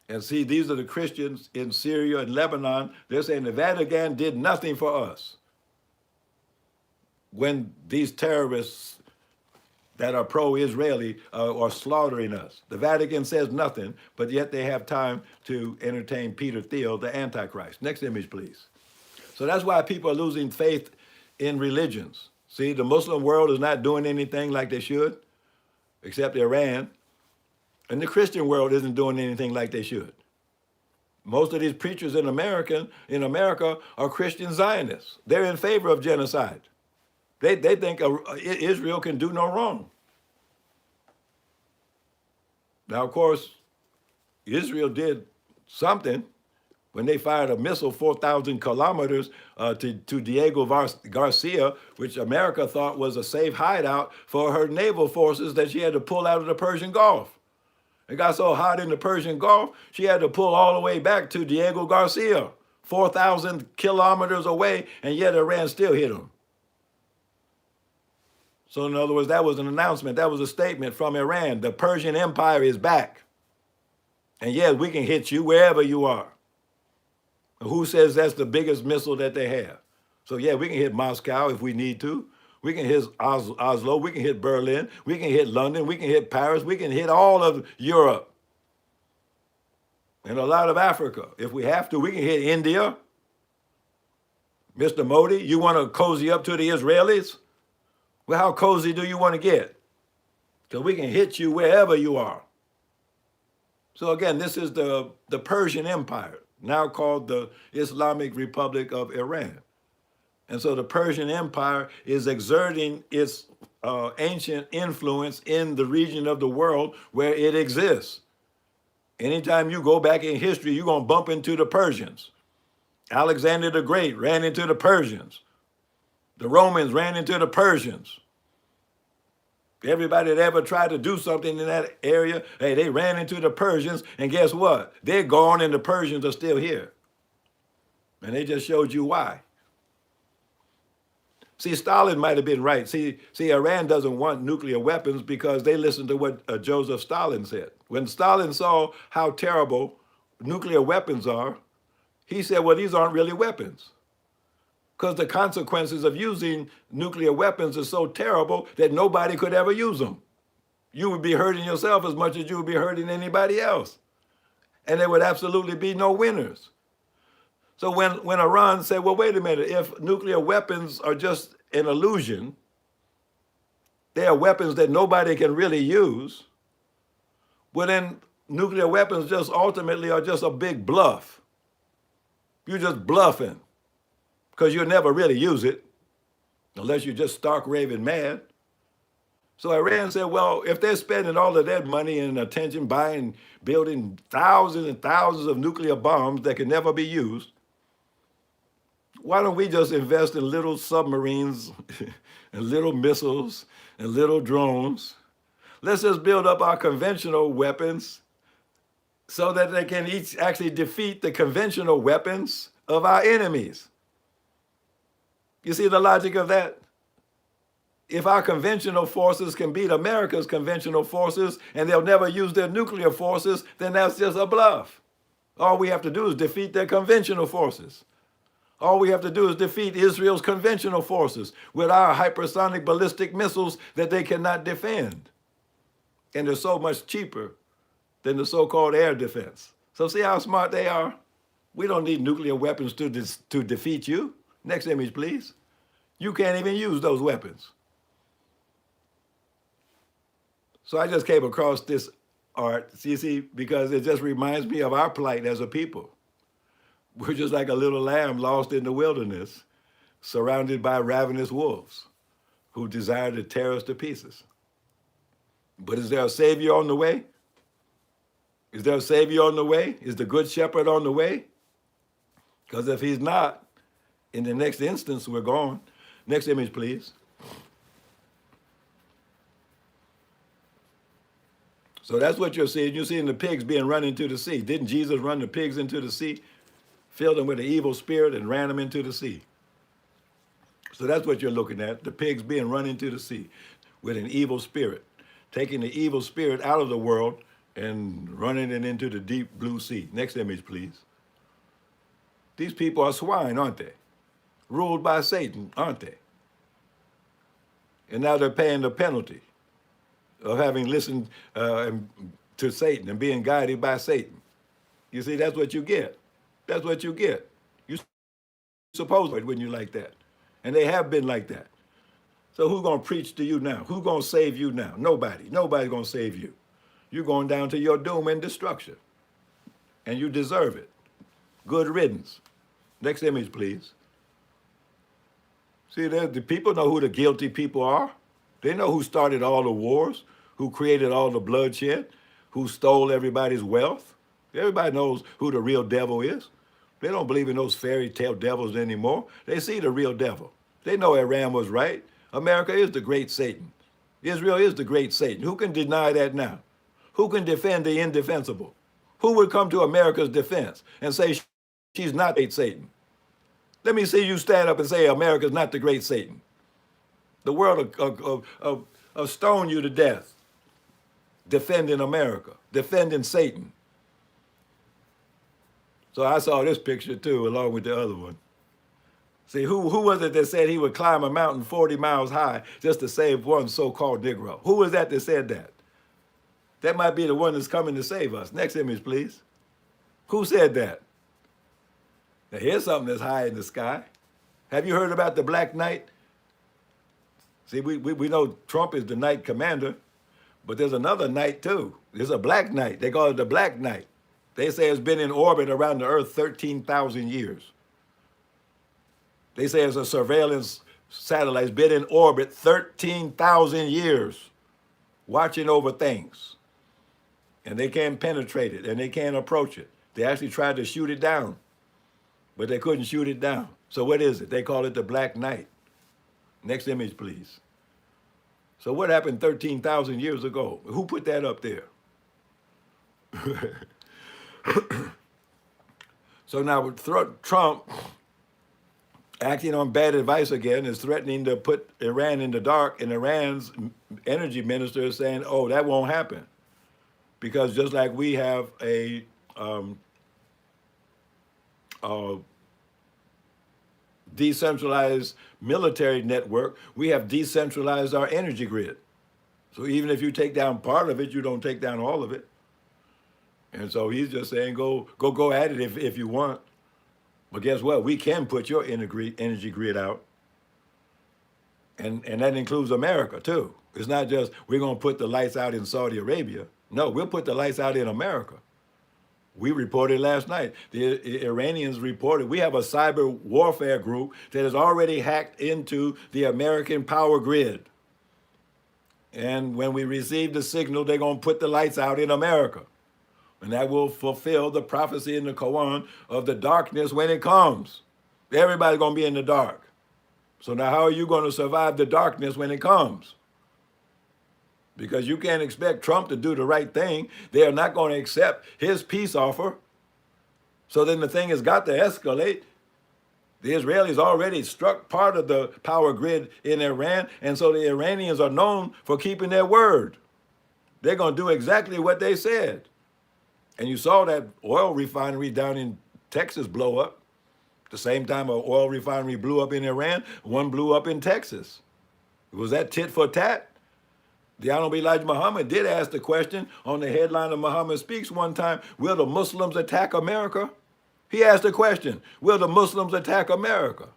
And see, these are the Christians in Syria and Lebanon. They're saying the Vatican did nothing for us. When these terrorists that are pro-Israeli are slaughtering us. The Vatican says nothing, but yet they have time to entertain Peter Thiel, the Antichrist. Next image, please. So that's why people are losing faith in religions. See, the Muslim world is not doing anything like they should, except Iran. And the Christian world isn't doing anything like they should. Most of these preachers in America are Christian Zionists. They're in favor of genocide. They think Israel can do no wrong. Now, of course, Israel did something when they fired a missile 4,000 kilometers to Diego Garcia, which America thought was a safe hideout for her naval forces that she had to pull out of the Persian Gulf. It got so hot in the Persian Gulf, she had to pull all the way back to Diego Garcia, 4,000 kilometers away, and yet Iran still hit them. So in other words, that was an announcement. That was a statement from Iran. The Persian Empire is back. And yes, we can hit you wherever you are. Who says that's the biggest missile that they have? So yeah, we can hit Moscow if we need to. We can hit Oslo. We can hit Berlin. We can hit London. We can hit Paris. We can hit all of Europe. And a lot of Africa. If we have to, we can hit India. Mr. Modi, you want to cozy up to the Israelis? Well, how cozy do you want to get? Because we can hit you wherever you are. So again, this is the Persian Empire, now called the Islamic Republic of Iran. And so the Persian Empire is exerting its ancient influence in the region of the world where it exists. Anytime you go back in history, you're going to bump into the Persians. Alexander the Great ran into the Persians. The Romans ran into the Persians. Everybody that ever tried to do something in that area, hey, they ran into the Persians, and guess what? They're gone and the Persians are still here. And they just showed you why. See, Stalin might have been right. See, Iran doesn't want nuclear weapons because they listened to what Joseph Stalin said. When Stalin saw how terrible nuclear weapons are, he said, well, these aren't really weapons. Because the consequences of using nuclear weapons are so terrible that nobody could ever use them. You would be hurting yourself as much as you would be hurting anybody else. And there would absolutely be no winners. So when Iran said, well, wait a minute, if nuclear weapons are just an illusion, they are weapons that nobody can really use, well then nuclear weapons just ultimately are just a big bluff. You're just bluffing because you'll never really use it unless you're just stark raving mad. So Iran said, well, if they're spending all of that money and attention building thousands and thousands of nuclear bombs that can never be used, why don't we just invest in little submarines and little missiles and little drones? Let's just build up our conventional weapons so that they can each actually defeat the conventional weapons of our enemies. You see the logic of that? If our conventional forces can beat America's conventional forces and they'll never use their nuclear forces, then that's just a bluff. All we have to do is defeat their conventional forces. All we have to do is defeat Israel's conventional forces with our hypersonic ballistic missiles that they cannot defend. And they're so much cheaper than the so-called air defense. So see how smart they are? We don't need nuclear weapons to defeat you. Next image, please. You can't even use those weapons. So I just came across this art, you see, because it just reminds me of our plight as a people. We're just like a little lamb lost in the wilderness, surrounded by ravenous wolves who desire to tear us to pieces. But is there a Savior on the way? Is there a Savior on the way? Is the Good Shepherd on the way? Because if he's not, in the next instance, we're gone. Next image, please. So that's what you're seeing. You're seeing the pigs being run into the sea. Didn't Jesus run the pigs into the sea? Filled them with an evil spirit and ran them into the sea. So that's what you're looking at, the pigs being run into the sea with an evil spirit, taking the evil spirit out of the world and running it into the deep blue sea. Next image, please. These people are swine, aren't they? Ruled by Satan, aren't they? And now they're paying the penalty of having listened to Satan and being guided by Satan. You see, that's what you get. That's what you get. You suppose it when you're like that. And they have been like that. So who's going to preach to you now? Who's going to save you now? Nobody. Nobody's going to save you. You're going down to your doom and destruction. And you deserve it. Good riddance. Next image, please. See, the people know who the guilty people are. They know who started all the wars, who created all the bloodshed, who stole everybody's wealth. Everybody knows who the real devil is. They don't believe in those fairy tale devils anymore. They see the real devil. They know Iran was right. America is the great Satan. Israel is the great Satan. Who can deny that now? Who can defend the indefensible? Who would come to America's defense and say she's not great Satan? Let me see you stand up and say America's not the great Satan. The world will stone you to death defending America, defending Satan. So I saw this picture too, along with the other one. See, who was it that said he would climb a mountain 40 miles high just to save one so-called Negro? Who was that said that? That might be the one that's coming to save us. Next image, please. Who said that? Now, here's something that's high in the sky. Have you heard about the Black Knight? See, we know Trump is the Knight Commander, but there's another Knight too. There's a Black Knight. They call it the Black Knight. They say it's been in orbit around the Earth 13,000 years. They say it's a surveillance satellite. It's been in orbit 13,000 years, watching over things. And they can't penetrate it, and they can't approach it. They actually tried to shoot it down, but they couldn't shoot it down. So what is it? They call it the Black Knight. Next image, please. So what happened 13,000 years ago? Who put that up there? So now Trump, acting on bad advice again, is threatening to put Iran in the dark, and Iran's energy minister is saying, oh, that won't happen. Because just like we have a decentralized military network, we have decentralized our energy grid. So even if you take down part of it, you don't take down all of it. And so he's just saying, go at it if you want. But guess what? We can put your energy grid out. And that includes America too. It's not just we're going to put the lights out in Saudi Arabia. No, we'll put the lights out in America. We reported last night. The Iranians reported we have a cyber warfare group that has already hacked into the American power grid. And when we receive the signal, they're going to put the lights out in America. And that will fulfill the prophecy in the Quran of the darkness when it comes. Everybody's going to be in the dark. So now how are you going to survive the darkness when it comes? Because you can't expect Trump to do the right thing. They are not going to accept his peace offer. So then the thing has got to escalate. The Israelis already struck part of the power grid in Iran, and so the Iranians are known for keeping their word. They're going to do exactly what they said. And you saw that oil refinery down in Texas blow up. The same time an oil refinery blew up in Iran, one blew up in Texas. Was that tit for tat? The Honorable Elijah Muhammad did ask the question on the headline of Muhammad Speaks one time, will the Muslims attack America? He asked the question, will the Muslims attack America?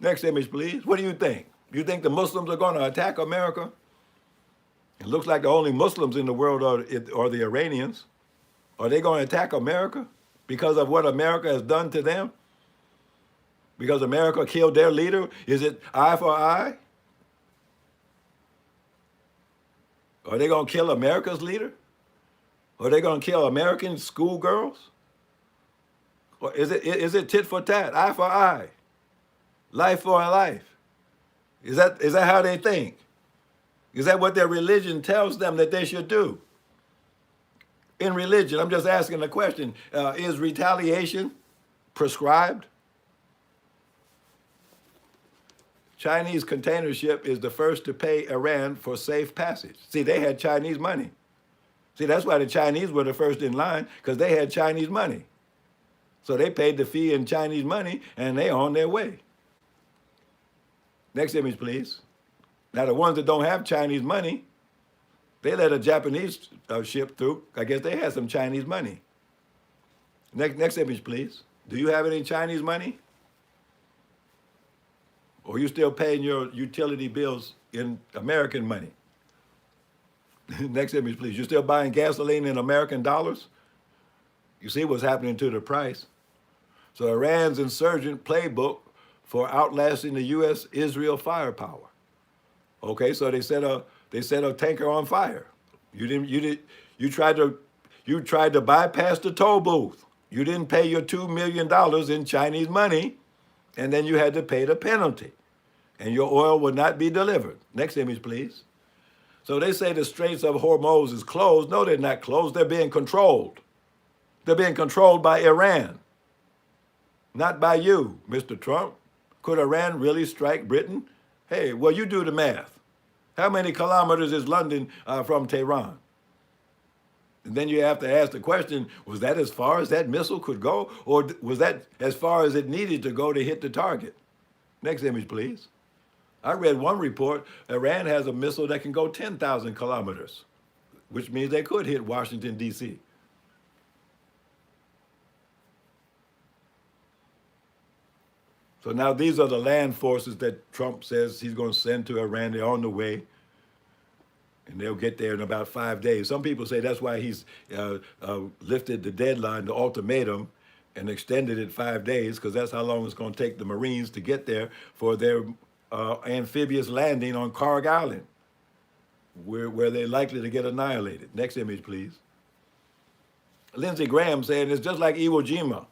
Next image, please. What do you think? Do you think the Muslims are going to attack America? It looks like the only Muslims in the world are the Iranians. Are they going to attack America because of what America has done to them? Because America killed their leader? Is it eye for eye? Are they going to kill America's leader? Are they going to kill American schoolgirls? Or is it tit for tat, eye for eye, life for a life? Is that how they think? Is that what their religion tells them that they should do? In religion, I'm just asking a question. Is retaliation prescribed? Chinese container ship is the first to pay Iran for safe passage. See, they had Chinese money. See, that's why the Chinese were the first in line, because they had Chinese money. So they paid the fee in Chinese money, and they on their way. Next image, please. Now, the ones that don't have Chinese money, they let a Japanese ship through. I guess they had some Chinese money. Next image, please. Do you have any Chinese money? Or are you still paying your utility bills in American money? Next image, please. You're still buying gasoline in American dollars? You see what's happening to the price. So Iran's insurgent playbook for outlasting the U.S.-Israel firepower. Okay, so they set a tanker on fire. You tried to bypass the toll booth. You didn't pay your $2 million in Chinese money, and then you had to pay the penalty. And your oil would not be delivered. Next image, please. So they say the Straits of Hormuz is closed. No, they're not closed. They're being controlled. They're being controlled by Iran, not by you, Mr. Trump. Could Iran really strike Britain? Hey, well, you do the math. How many kilometers is London from Tehran? And then you have to ask the question, was that as far as that missile could go? Or was that as far as it needed to go to hit the target? Next image, please. I read one report, Iran has a missile that can go 10,000 kilometers, which means they could hit Washington, D.C. So now these are the land forces that Trump says he's going to send to Iran. They're on the way, and they'll get there in about 5 days. Some people say that's why he's lifted the deadline, the ultimatum, and extended it 5 days, because that's how long it's going to take the Marines to get there for their amphibious landing on Karg Island, where they're likely to get annihilated. Next image, please. Lindsey Graham saying it's just like Iwo Jima.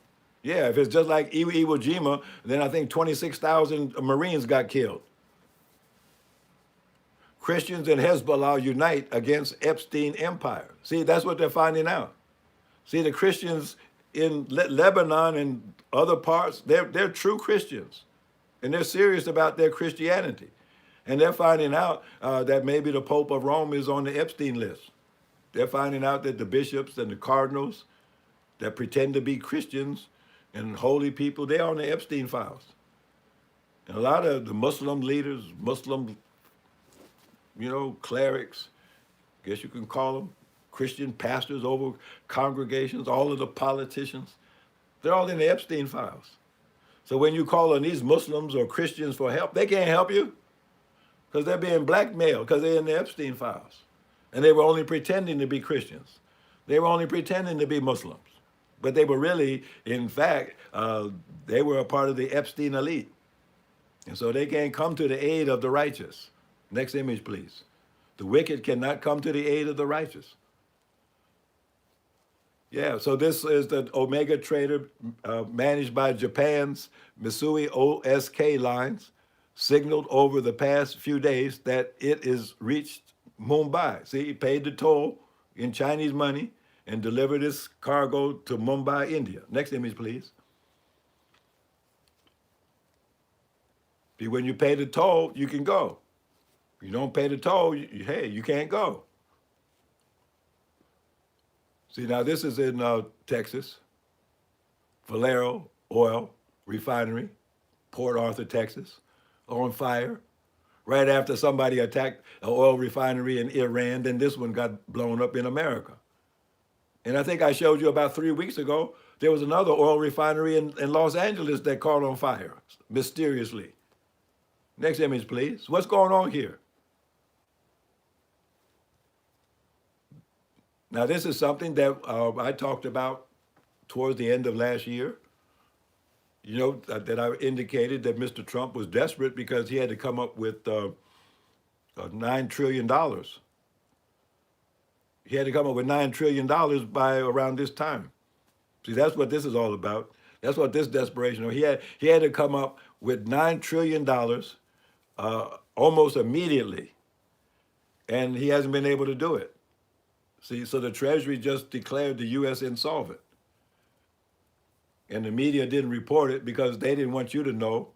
Yeah, if it's just like Iwo Jima, then I think 26,000 Marines got killed. Christians and Hezbollah unite against Epstein Empire. See, that's what they're finding out. See, the Christians in Lebanon and other parts, they're true Christians, and they're serious about their Christianity. And they're finding out that maybe the Pope of Rome is on the Epstein list. They're finding out that the bishops and the cardinals that pretend to be Christians and holy people, they're on the Epstein files. And a lot of the Muslim leaders, Muslim, clerics, I guess you can call them, Christian pastors over congregations, all of the politicians, they're all in the Epstein files. So when you call on these Muslims or Christians for help, they can't help you because they're being blackmailed because they're in the Epstein files. And they were only pretending to be Christians. They were only pretending to be Muslims. But they were really, in fact, they were a part of the Epstein elite. And so they can't come to the aid of the righteous. Next image, please. The wicked cannot come to the aid of the righteous. Yeah, so this is the Omega Trader managed by Japan's Mitsui OSK lines, signaled over the past few days that it is reached Mumbai. See, he paid the toll in Chinese money and delivered his cargo to Mumbai, India. Next image, please. See, when you pay the toll, you can go. You don't pay the toll, you can't go. See, now this is in Texas. Valero Oil Refinery, Port Arthur, Texas, on fire. Right after somebody attacked an oil refinery in Iran, then this one got blown up in America. And I think I showed you about 3 weeks ago, there was another oil refinery in Los Angeles that caught on fire, mysteriously. Next image, please. What's going on here? Now, this is something that I talked about towards the end of last year. That I indicated that Mr. Trump was desperate because he had to come up with $9 trillion He had to come up with $9 trillion by around this time. See, that's what this is all about. That's what this desperation. He had to come up with $9 trillion almost immediately, and he hasn't been able to do it. See, so the Treasury just declared the U.S. insolvent, and the media didn't report it because they didn't want you to know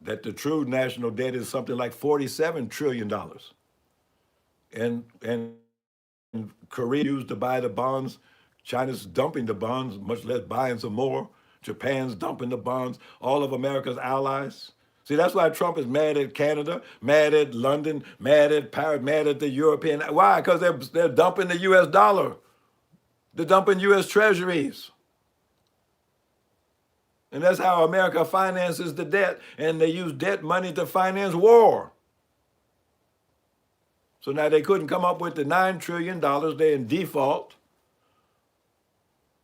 that the true national debt is something like $47 trillion. And Korea used to buy the bonds. China's dumping the bonds, much less buying some more. Japan's dumping the bonds. All of America's allies. See, that's why Trump is mad at Canada, mad at London, mad at Paris, mad at the European. Why? Because they're dumping the U.S. dollar. They're dumping U.S. treasuries. And that's how America finances the debt, and they use debt money to finance war. So now they couldn't come up with the $9 trillion, they're in default.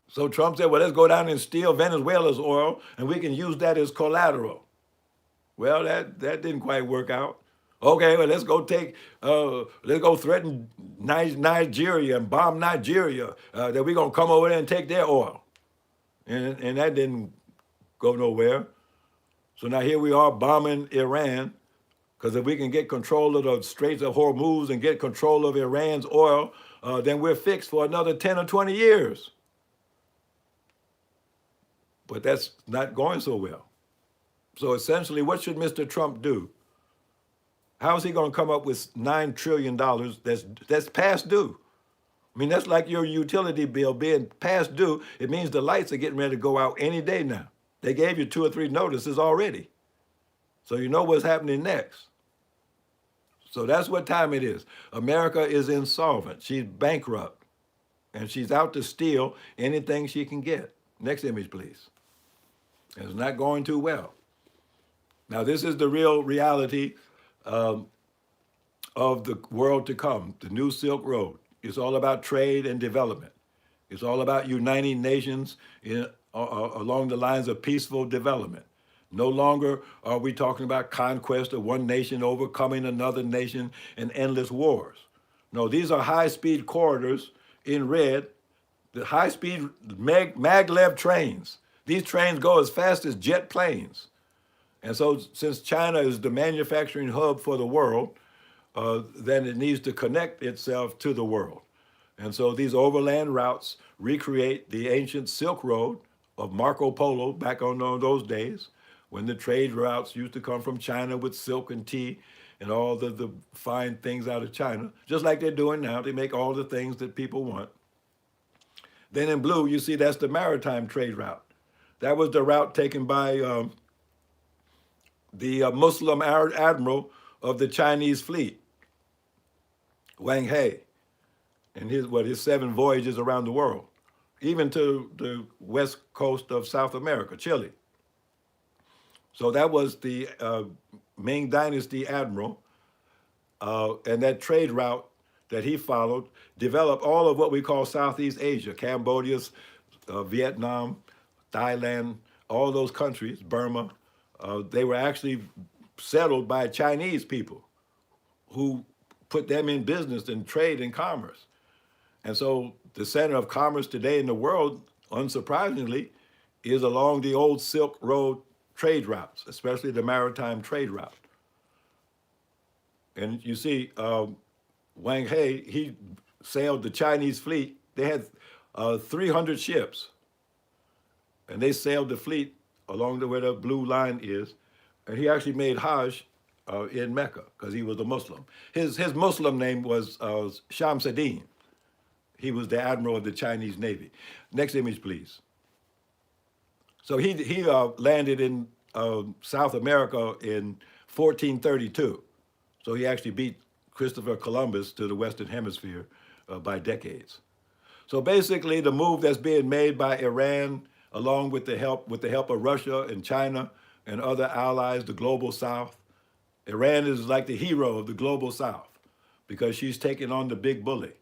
So Trump said, well, let's go down and steal Venezuela's oil, and we can use that as collateral. Well, that didn't quite work out. Okay, well, let's go threaten Nigeria and bomb Nigeria, that we're going to come over there and take their oil. And that didn't go nowhere. So now here we are bombing Iran, because if we can get control of the Straits of Hormuz and get control of Iran's oil, then we're fixed for another 10 or 20 years. But that's not going so well. So essentially, what should Mr. Trump do? How is he going to come up with $9 trillion that's past due? I mean, that's like your utility bill being past due. It means the lights are getting ready to go out any day now. They gave you 2 or 3 notices already. So you know what's happening next. So that's what time it is. America is insolvent. She's bankrupt. And she's out to steal anything she can get. Next image, please. It's not going too well. Now, this is the real reality of the world to come, the new Silk Road. It's all about trade and development. It's all about uniting nations along the lines of peaceful development. No longer are we talking about conquest of one nation overcoming another nation and endless wars. No, these are high-speed corridors in red, the high-speed maglev trains. These trains go as fast as jet planes. And so since China is the manufacturing hub for the world, then it needs to connect itself to the world. And so these overland routes recreate the ancient Silk Road of Marco Polo back on those days, when the trade routes used to come from China with silk and tea and all the fine things out of China, just like they're doing now. They make all the things that people want. Then in blue, you see that's the maritime trade route. That was the route taken by the Muslim admiral of the Chinese fleet, Wang He, and his 7 voyages around the world, even to the west coast of South America, Chile. So that was the Ming Dynasty admiral, and that trade route that he followed developed all of what we call Southeast Asia, Cambodia, Vietnam, Thailand, all those countries, Burma. They were actually settled by Chinese people who put them in business and trade and commerce. And so the center of commerce today in the world, unsurprisingly, is along the old Silk Road trade routes, especially the maritime trade route. And you see, Wang he sailed the Chinese fleet. They had 300 ships, and they sailed the fleet along where the blue line is. And he actually made Hajj in Mecca because he was a Muslim. His Muslim name was Shamsuddin. He was the admiral of the Chinese Navy. Next image, please. So he landed in South America in 1432. So he actually beat Christopher Columbus to the Western Hemisphere by decades. So basically, the move that's being made by Iran, along with the help of Russia and China and other allies, the global South, Iran is like the hero of the global South because she's taking on the big bully,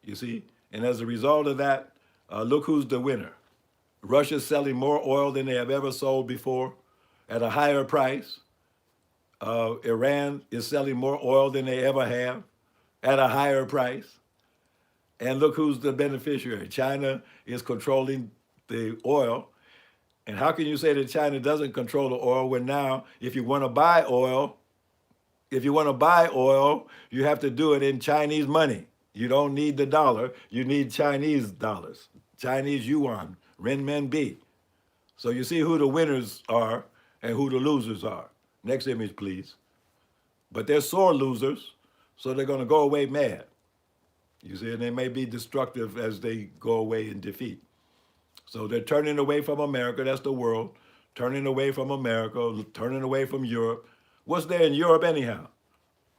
you see? And as a result of that, look who's the winner. Russia's selling more oil than they have ever sold before at a higher price. Iran is selling more oil than they ever have at a higher price. And look who's the beneficiary. China is controlling the oil. And how can you say that China doesn't control the oil when now, if you want to buy oil, you have to do it in Chinese money. You don't need the dollar. You need Chinese dollars, Chinese yuan, renminbi. So you see who the winners are and who the losers are. Next image, please. But they're sore losers, so they're going to go away mad. You see, and they may be destructive as they go away in defeat. So they're turning away from America, that's the world, turning away from America, turning away from Europe. What's there in Europe anyhow?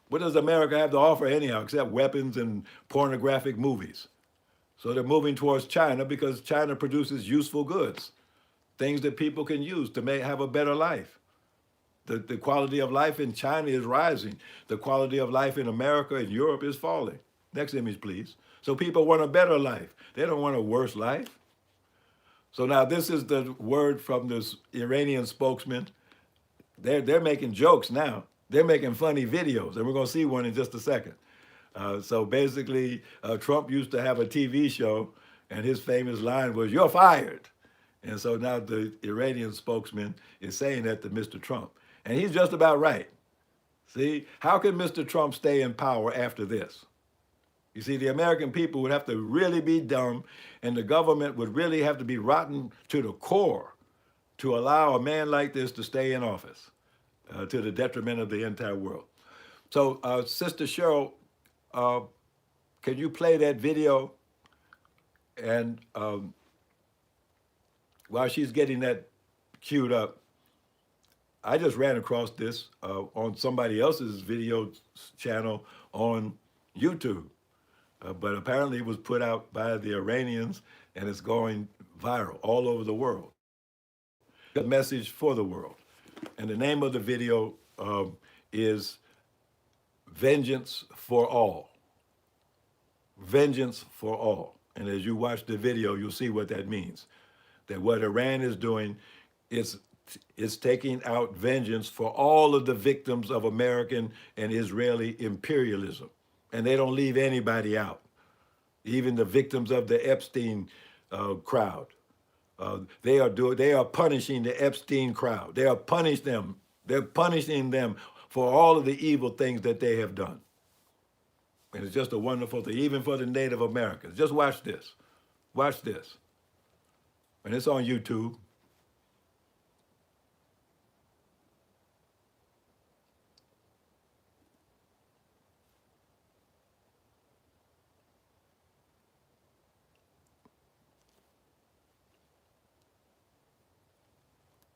What does America have to offer anyhow, except weapons and pornographic movies? So they're moving towards China because China produces useful goods, things that people can use to have a better life. The quality of life in China is rising. The quality of life in America and Europe is falling. Next image, please. So people want a better life. They don't want a worse life. So now this is the word from this Iranian spokesman. They're making jokes now. They're making funny videos, and we're going to see one in just a second. So basically, Trump used to have a TV show, and his famous line was, "You're fired." And so now the Iranian spokesman is saying that to Mr. Trump. And he's just about right. See, how can Mr. Trump stay in power after this? You see, the American people would have to really be dumb, and the government would really have to be rotten to the core to allow a man like this to stay in office, to the detriment of the entire world. So, Sister Cheryl, can you play that video? And while she's getting that queued up, I just ran across this on somebody else's video channel on YouTube. But apparently it was put out by the Iranians, and it's going viral all over the world. A message for the world. And the name of the video is Vengeance for All. Vengeance for All. And as you watch the video, you'll see what that means. That what Iran is doing is taking out vengeance for all of the victims of American and Israeli imperialism. And they don't leave anybody out, even the victims of the Epstein crowd. They are punishing the Epstein crowd. They are punishing them. They're punishing them for all of the evil things that they have done. And it's just a wonderful thing, even for the Native Americans. Just watch this. Watch this. And it's on YouTube.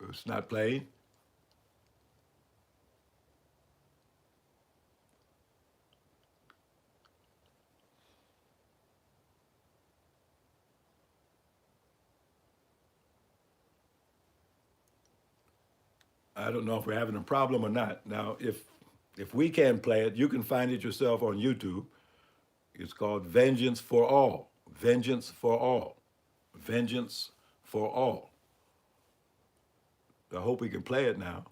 It's not playing. I don't know if we're having a problem or not. Now, if we can't play it, you can find it yourself on YouTube. It's called Vengeance for All. Vengeance for All. Vengeance for All. I hope we can play it now.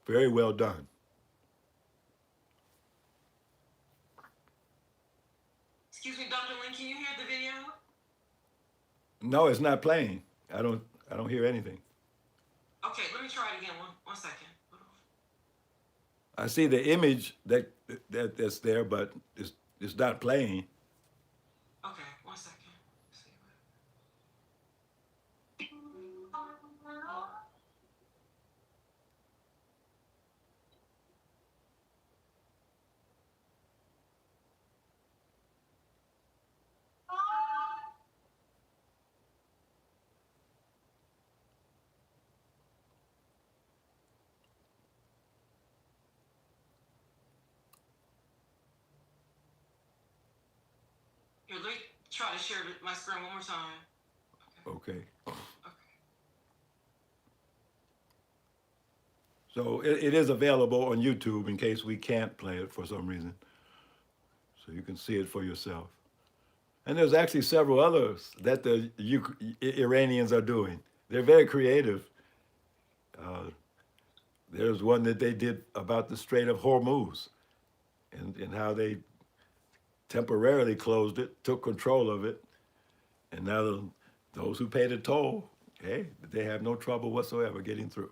Very well done.
Excuse me, Dr. Lynn, can you hear the video?
No, it's not playing. I don't hear anything.
Okay, let me try it again. One second.
I see the image that's there, but it's not playing.
Okay, one second. Let's see. Here, let me try to share my screen one more time.
Okay.
Okay.
So it is available on YouTube in case we can't play it for some reason. So you can see it for yourself. And there's actually several others that the Iranians are doing. They're very creative. There's one that they did about the Strait of Hormuz and how they temporarily closed it, took control of it, and now those who pay the toll, hey, they have no trouble whatsoever getting through.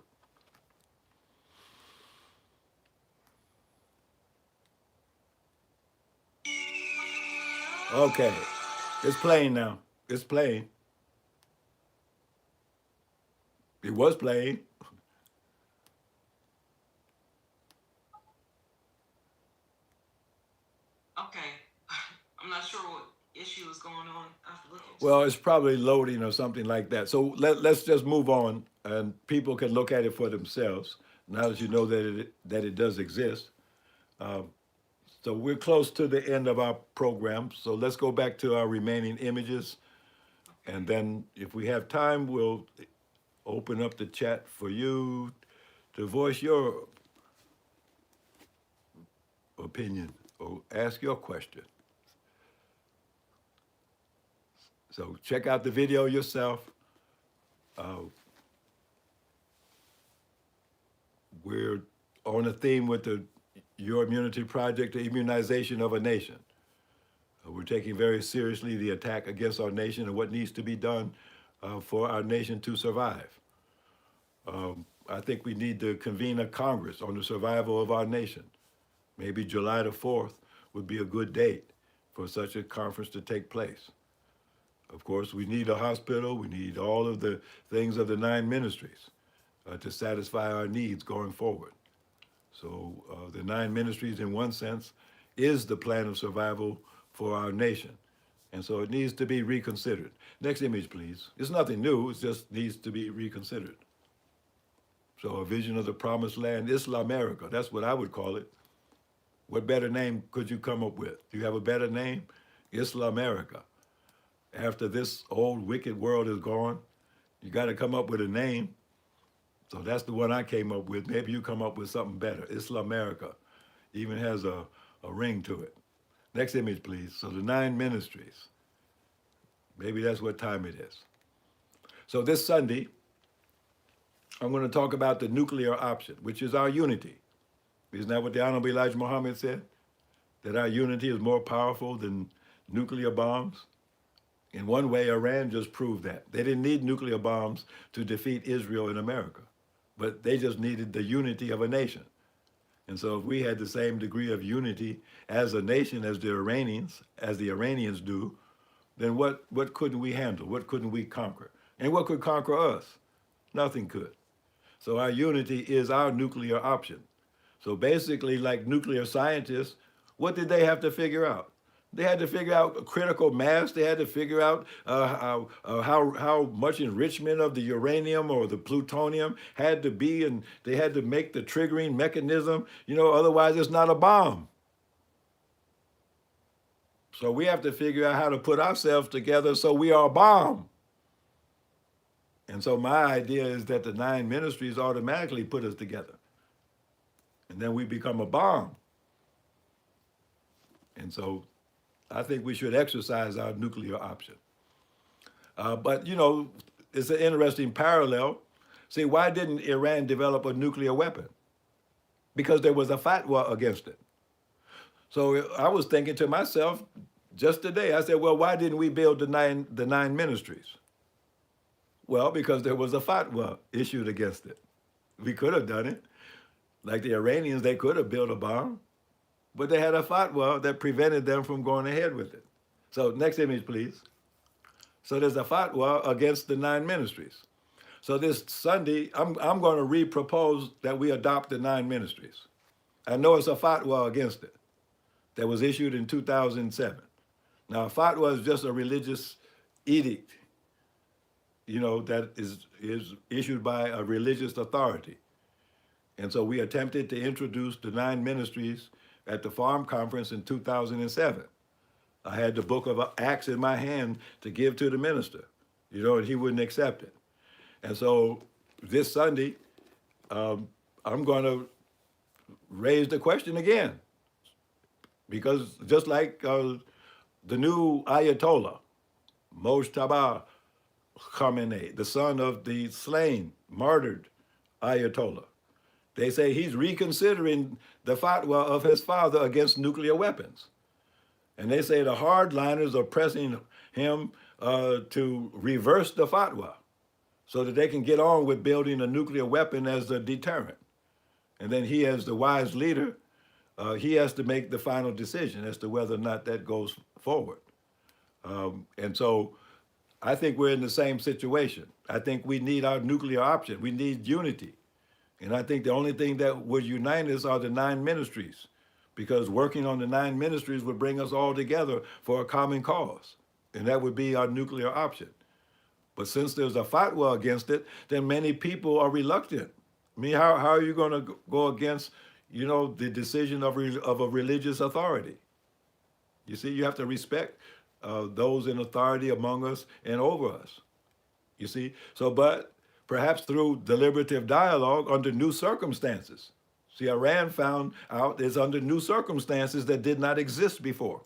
Okay, it's playing now. It's playing. It was playing.
Okay. I'm not sure what issue is going on. I have to look into
Well,
it.
it's probably loading or something like that. So let's just move on, and people can look at it for themselves. Now that you know that it does exist. So we're close to the end of our program. So let's go back to our remaining images, and then if we have time, we'll open up the chat for you to voice your opinion or ask your question. So check out the video yourself. We're on a theme with the Your Immunity Project, the immunization of a nation. We're taking very seriously the attack against our nation and what needs to be done for our nation to survive. I think we need to convene a Congress on the survival of our nation. Maybe July the 4th would be a good date for such a conference to take place. Of course, we need a hospital. We need all of the things of the 9 ministries to satisfy our needs going forward. So the 9 ministries, in one sense, is the plan of survival for our nation. And so it needs to be reconsidered. Next image, please. It's nothing new. It just needs to be reconsidered. So a vision of the promised land, Islamerica, that's what I would call it. What better name could you come up with? Do you have a better name? Islamerica. After this old wicked world is gone, you got to come up with a name. So that's the one I came up with. Maybe you come up with something better. Islamerica even has a ring to it. Next image, please. So the 9 ministries. Maybe that's what time it is. So this Sunday, I'm going to talk about the nuclear option, which is our unity. Isn't that what the Honorable Elijah Muhammad said? That our unity is more powerful than nuclear bombs? In one way, Iran just proved that. They didn't need nuclear bombs to defeat Israel in America, but they just needed the unity of a nation. And so if we had the same degree of unity as a nation as the Iranians do, then what couldn't we handle? What couldn't we conquer? And what could conquer us? Nothing could. So our unity is our nuclear option. So basically, like nuclear scientists, what did they have to figure out? They had to figure out critical mass. They had to figure out how much enrichment of the uranium or the plutonium had to be, and they had to make the triggering mechanism. Otherwise it's not a bomb. So we have to figure out how to put ourselves together so we are a bomb. And so my idea is that the 9 ministries automatically put us together, and then we become a bomb. And so I think we should exercise our nuclear option. But, it's an interesting parallel. See, why didn't Iran develop a nuclear weapon? Because there was a fatwa against it. So I was thinking to myself just today, I said, well, why didn't we build the nine ministries? Well, because there was a fatwa issued against it. We could have done it. Like the Iranians, they could have built a bomb, but they had a fatwa that prevented them from going ahead with it. So next image, please. So there's a fatwa against the 9 ministries. So this Sunday, I'm going to re-propose that we adopt the 9 ministries. I know it's a fatwa against it that was issued in 2007. Now, a fatwa is just a religious edict, that is issued by a religious authority. And so we attempted to introduce the 9 ministries at the Farm Conference in 2007. I had the book of Acts in my hand to give to the minister, and he wouldn't accept it. And so this Sunday, I'm going to raise the question again. Because just like the new Ayatollah, Mojtaba Khamenei, the son of the slain, martyred Ayatollah, they say he's reconsidering the fatwa of his father against nuclear weapons. And they say the hardliners are pressing him to reverse the fatwa so that they can get on with building a nuclear weapon as a deterrent. And then he, as the wise leader, he has to make the final decision as to whether or not that goes forward. And so I think we're in the same situation. I think we need our nuclear option. We need unity. And I think the only thing that would unite us are the 9 ministries, because working on the 9 ministries would bring us all together for a common cause. And that would be our nuclear option. But since there's a fatwa against it, then many people are reluctant. I mean, how are you going to go against, the decision of a religious authority? You see, you have to respect those in authority among us and over us. You see, so but perhaps through deliberative dialogue under new circumstances. See, Iran found out is under new circumstances that did not exist before.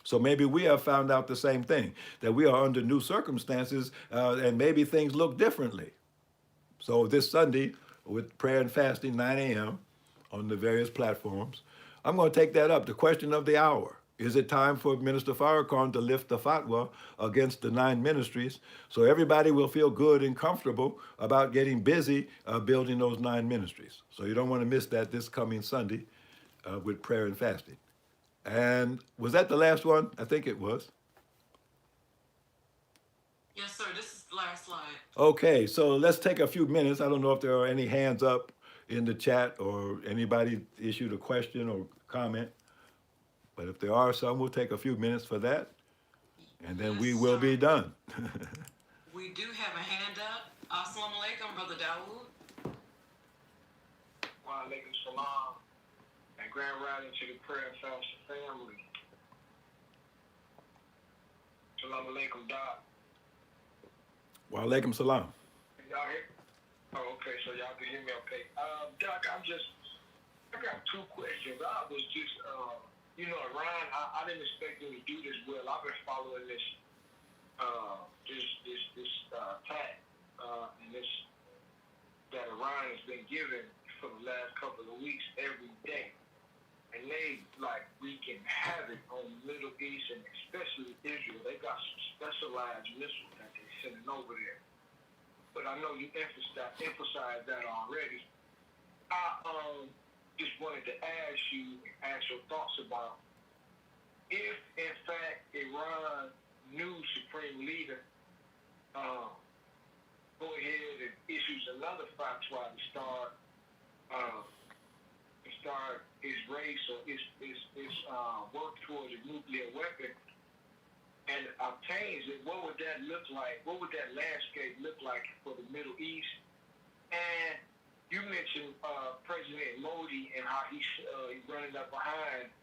So maybe we have found out the same thing, that we are under new circumstances and maybe things look differently. So this Sunday, with prayer and fasting, 9 a.m. on the various platforms, I'm going to take that up, the question of the hour. Is it time for Minister Farrakhan to lift the fatwa against the 9 ministries so everybody will feel good and comfortable about getting busy building those 9 ministries? So you don't want to miss that this coming Sunday with prayer and fasting. And was that the last one? I think it was.
Yes, sir. This is the last slide.
Okay, so let's take a few minutes. I don't know if there are any hands up in the chat or anybody issued a question or comment. But if there are some, we'll take a few minutes for that, and then we will be done.
We do have a hand up. Assalamu alaikum, Brother Dawood.
Wa alaikum salam. And grand rising to the prayer and fasting family. Salam alaikum, Doc.
Wa alaikum salam.
Can y'all hear? Oh, okay, so y'all can hear me okay. Doc, I got 2 questions. I was just, Ryan, I didn't expect him to do this well. I've been following this attack and this that Iran has been given for the last couple of weeks every day, and they like wreaking havoc on the Middle East and especially Israel. They got some specialized missiles that they're sending over there. But I know you emphasized that already. I just wanted to ask your thoughts about if, in fact, Iran new supreme leader go ahead and issues another fatwa to start his race or his work towards a nuclear weapon and obtains it, what would that look like? What would that landscape look like for the Middle East? And you mentioned President Modi and how he's running up behind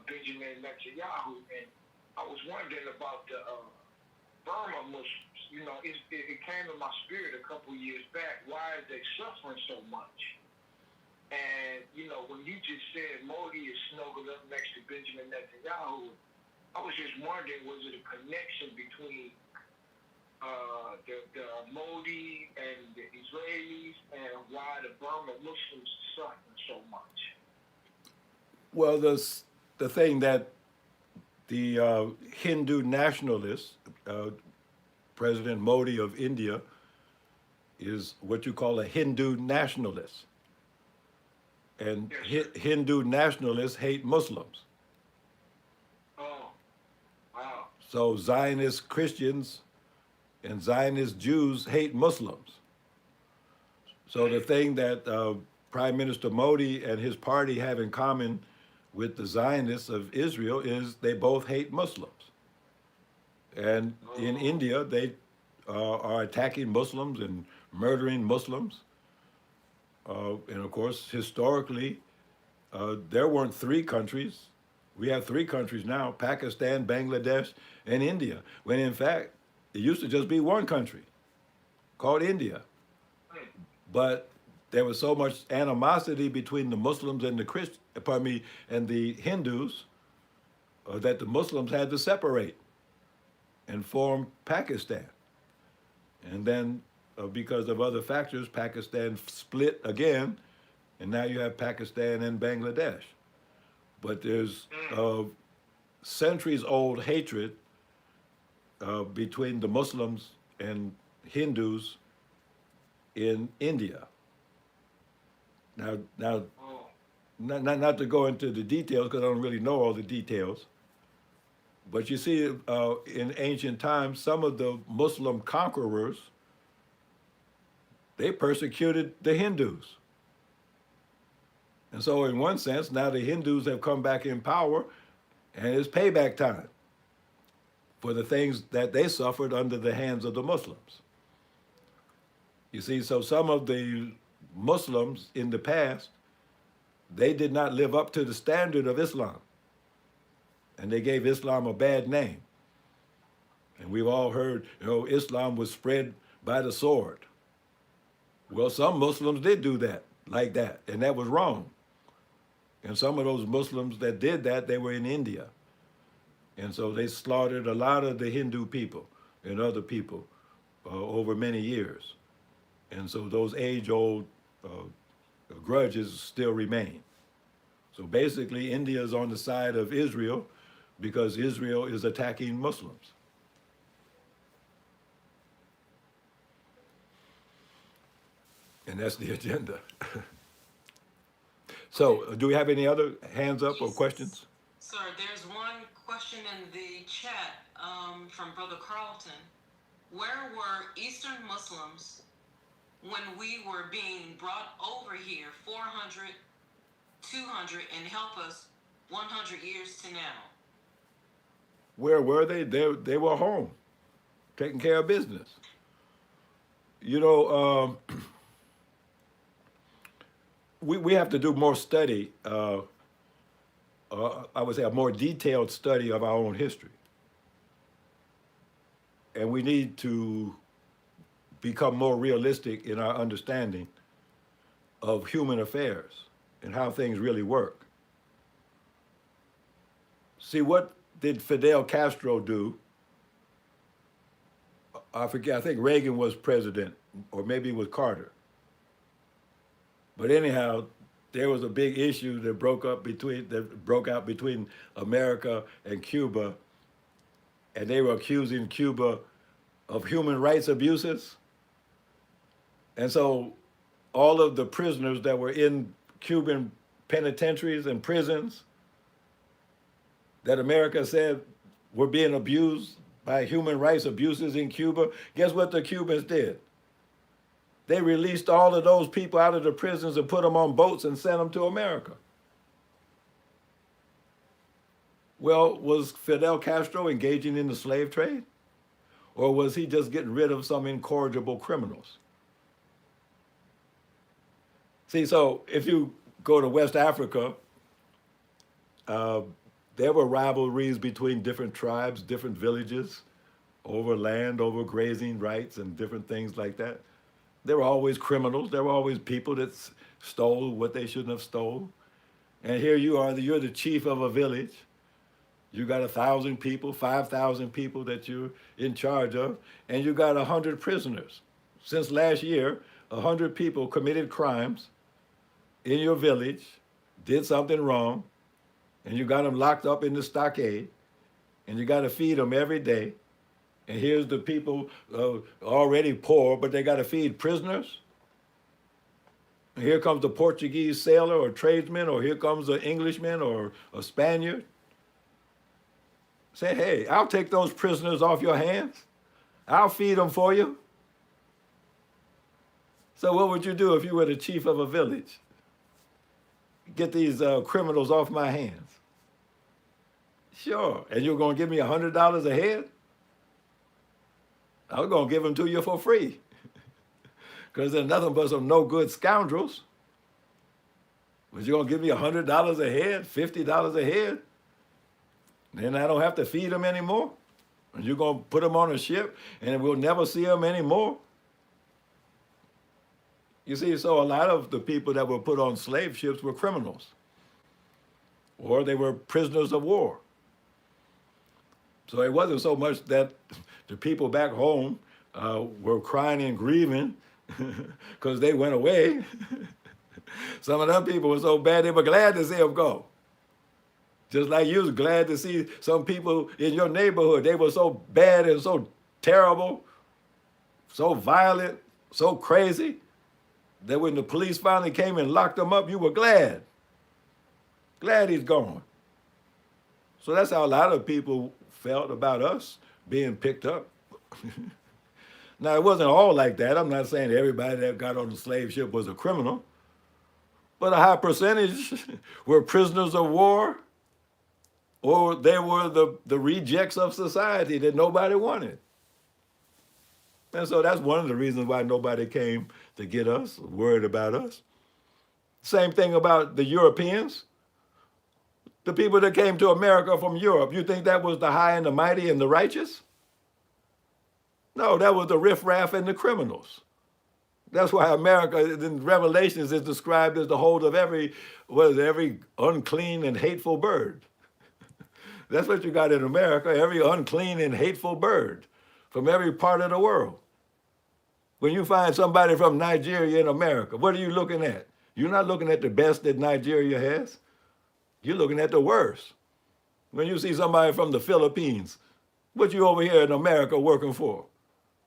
Benjamin Netanyahu, and I was wondering about the Burma Muslims. It came to my spirit a couple years back. Why are they suffering so much? And when you just said Modi is snuggled up next to Benjamin Netanyahu, I was just wondering, was it a connection between the Modi and the Israelis, and why the Burma Muslims are suffering so much?
Well, the thing that the Hindu nationalists, President Modi of India, is what you call a Hindu nationalist. And
Yes,
Hindu nationalists hate Muslims.
Oh, wow.
So Zionist Christians and Zionist Jews hate Muslims. So the thing that Prime Minister Modi and his party have in common with the Zionists of Israel is they both hate Muslims. And in India, they are attacking Muslims and murdering Muslims. And of course, historically, there weren't 3 countries. We have 3 countries now: Pakistan, Bangladesh, and India. When in fact, it used to just be 1 country called India. But there was so much animosity between the Muslims and the Hindus that the Muslims had to separate and form Pakistan. And then because of other factors, Pakistan split again, and now you have Pakistan and Bangladesh. But there's centuries-old hatred between the Muslims and Hindus in India. Now,
Oh,
not to go into the details because I don't really know all the details, but you see, in ancient times, some of the Muslim conquerors, they persecuted the Hindus. And so in one sense, now the Hindus have come back in power and it's payback time for the things that they suffered under the hands of the Muslims. You see, so some of the Muslims in the past, they did not live up to the standard of Islam. And they gave Islam a bad name. And we've all heard, Islam was spread by the sword. Well, some Muslims did do that, like that, and that was wrong. And some of those Muslims that did that, they were in India. And so they slaughtered a lot of the Hindu people and other people over many years. And so those age-old grudges still remain. So basically, India is on the side of Israel because Israel is attacking Muslims. And that's the agenda. So, do we have any other hands up or questions?
Sir, there's one question in the chat from Brother Carlton. Where were Eastern Muslims when we were being brought over here 400, 200, and help us 100 years to now?
Where were they? They were home, taking care of business. You know, we have to do more study, I would say a more detailed study of our own history. And we need to become more realistic in our understanding of human affairs and how things really work. See, what did Fidel Castro do? I forget, I think Reagan was president, or maybe it was Carter. But anyhow, there was a big issue that broke out between America and Cuba, and they were accusing Cuba of human rights abuses. And so all of the prisoners that were in Cuban penitentiaries and prisons that America said were being abused by human rights abuses in Cuba, guess what the Cubans did? They released all of those people out of the prisons and put them on boats and sent them to America. Well, was Fidel Castro engaging in the slave trade? Or was he just getting rid of some incorrigible criminals? See, so if you go to West Africa, there were rivalries between different tribes, different villages, over land, over grazing rights, and different things like that. There were always criminals. There were always people that stole what they shouldn't have stole. And here you are, you're the chief of a village. You got 1,000 people, 5,000 people that you're in charge of, and you got 100 prisoners. Since last year, 100 people committed crimes in your village, did something wrong, and you got them locked up in the stockade, and you got to feed them every day. And here's the people already poor, but they got to feed prisoners. And here comes the Portuguese sailor or tradesman, or here comes an Englishman or a Spaniard. Say, hey, I'll take those prisoners off your hands. I'll feed them for you. So what would you do if you were the chief of a village? Get these criminals off my hands. Sure. And you're going to give me $100 a head? I'm going to give them to you for free. Because they're nothing but some no good scoundrels. But you're going to give me $100 a head, $50 a head? Then I don't have to feed them anymore? And you're going to put them on a ship and we'll never see them anymore? You see, so a lot of the people that were put on slave ships were criminals. Or they were prisoners of war. So it wasn't so much that the people back home were crying and grieving because they went away. Some of them people were so bad they were glad to see them go. Just like you was glad to see some people in your neighborhood. They were so bad and so terrible, so violent, so crazy, that when the police finally came and locked them up, you were glad. Glad he's gone. So that's how a lot of people felt about us being picked up. Now, it wasn't all like that. I'm not saying everybody that got on the slave ship was a criminal, but a high percentage were prisoners of war, or they were the rejects of society that nobody wanted. And so that's one of the reasons why nobody came to get us, worried about us. Same thing about the Europeans. The people that came to America from Europe, you think that was the high and the mighty and the righteous? No, that was the riffraff and the criminals. That's why America in Revelations is described as the hold of every unclean and hateful bird. That's what you got in America, every unclean and hateful bird from every part of the world. When you find somebody from Nigeria in America, what are you looking at? You're not looking at the best that Nigeria has. You're looking at the worst. When you see somebody from the Philippines, what you over here in America working for?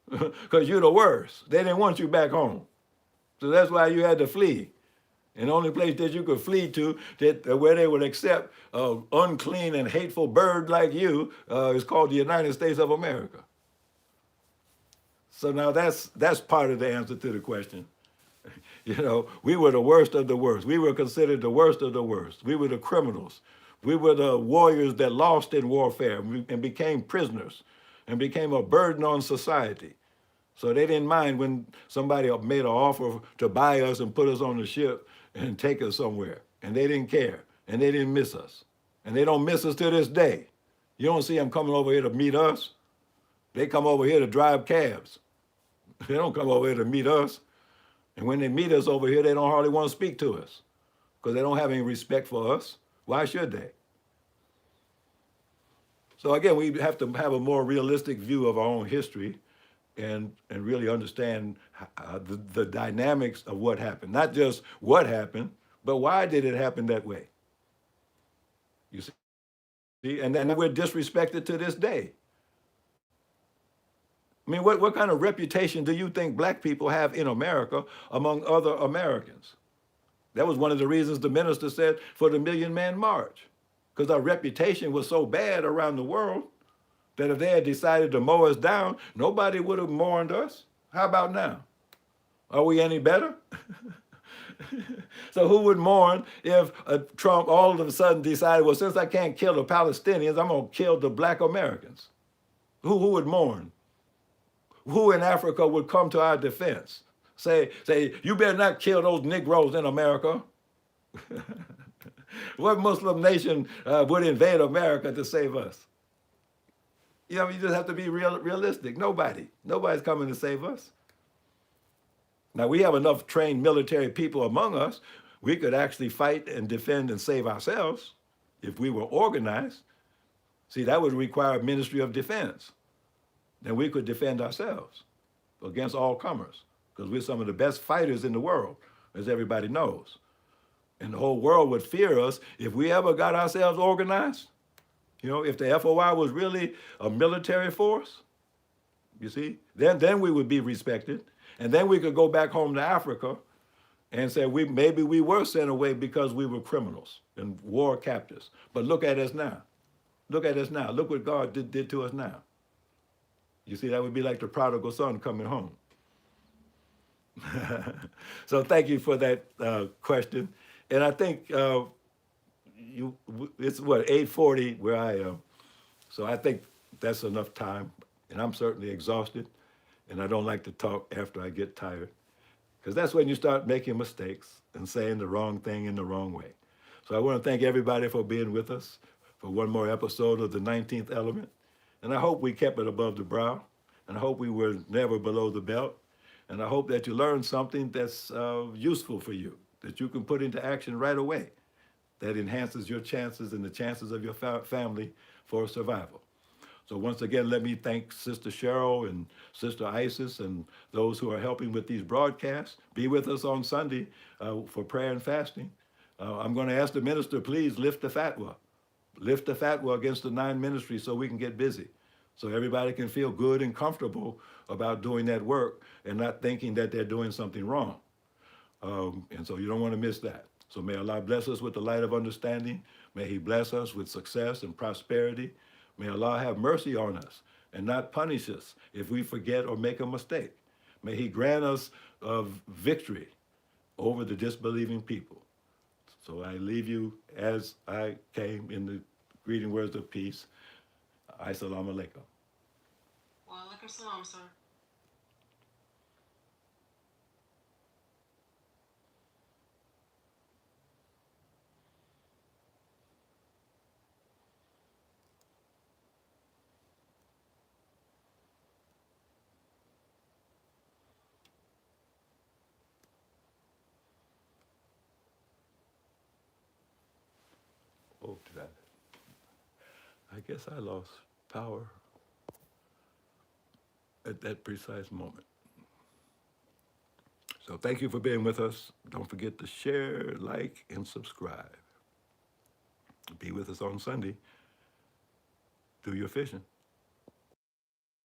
Because you're the worst. They didn't want you back home. So that's why you had to flee. And the only place that you could flee to where they would accept an unclean and hateful bird like you is called the United States of America. So now that's part of the answer to the question. You know, we were the worst of the worst. We were considered the worst of the worst. We were the criminals. We were the warriors that lost in warfare and became prisoners and became a burden on society. So they didn't mind when somebody made an offer to buy us and put us on the ship and take us somewhere. And they didn't care. And they didn't miss us. And they don't miss us to this day. You don't see them coming over here to meet us. They come over here to drive cabs. They don't come over here to meet us. And when they meet us over here, they don't hardly want to speak to us because they don't have any respect for us. Why should they? So again, we have to have a more realistic view of our own history and really understand the dynamics of what happened. Not just what happened, but why did it happen that way? You see? And then we're disrespected to this day. I mean, what kind of reputation do you think black people have in America among other Americans? That was one of the reasons the minister said for the Million Man March, because our reputation was so bad around the world that if they had decided to mow us down, nobody would have mourned us. How about now? Are we any better? So who would mourn if Trump all of a sudden decided, well, since I can't kill the Palestinians, I'm going to kill the black Americans? Who would mourn? Who in Africa would come to our defense? Say, you better not kill those Negroes in America. What Muslim nation would invade America to save us? You know, you just have to be realistic. Nobody's coming to save us. Now, we have enough trained military people among us. We could actually fight and defend and save ourselves if we were organized. See, that would require a Ministry of Defense. Then we could defend ourselves against all comers because we're some of the best fighters in the world, as everybody knows. And the whole world would fear us if we ever got ourselves organized. You know, if the FOI was really a military force, you see, then we would be respected. And then we could go back home to Africa and say maybe we were sent away because we were criminals and war captives. But look at us now. Look at us now. Look what God did to us now. You see, that would be like the prodigal son coming home. So thank you for that question. And I think it's 8:40 where I am. So I think that's enough time. And I'm certainly exhausted. And I don't like to talk after I get tired. Because that's when you start making mistakes and saying the wrong thing in the wrong way. So I want to thank everybody for being with us for one more episode of the 19th Element. And I hope we kept it above the brow. And I hope we were never below the belt. And I hope that you learned something that's useful for you, that you can put into action right away, that enhances your chances and the chances of your family for survival. So once again, let me thank Sister Cheryl and Sister Isis and those who are helping with these broadcasts. Be with us on Sunday for prayer and fasting. I'm going to ask the minister, please lift the fatwa. lift the fatwa against the 9 ministries so we can get busy. So everybody can feel good and comfortable about doing that work and not thinking that they're doing something wrong. And so you don't want to miss that. So may Allah bless us with the light of understanding. May He bless us with success and prosperity. May Allah have mercy on us and not punish us if we forget or make a mistake. May He grant us victory over the disbelieving people. So I leave you as I came in the greeting words of peace. Assalamu alaikum.
Wa alaikum salam, sir.
Oh, did I guess I lost power at that precise moment. So thank you for being with us. Don't forget to share, like, and subscribe. Be with us on Sunday. Do your fishing.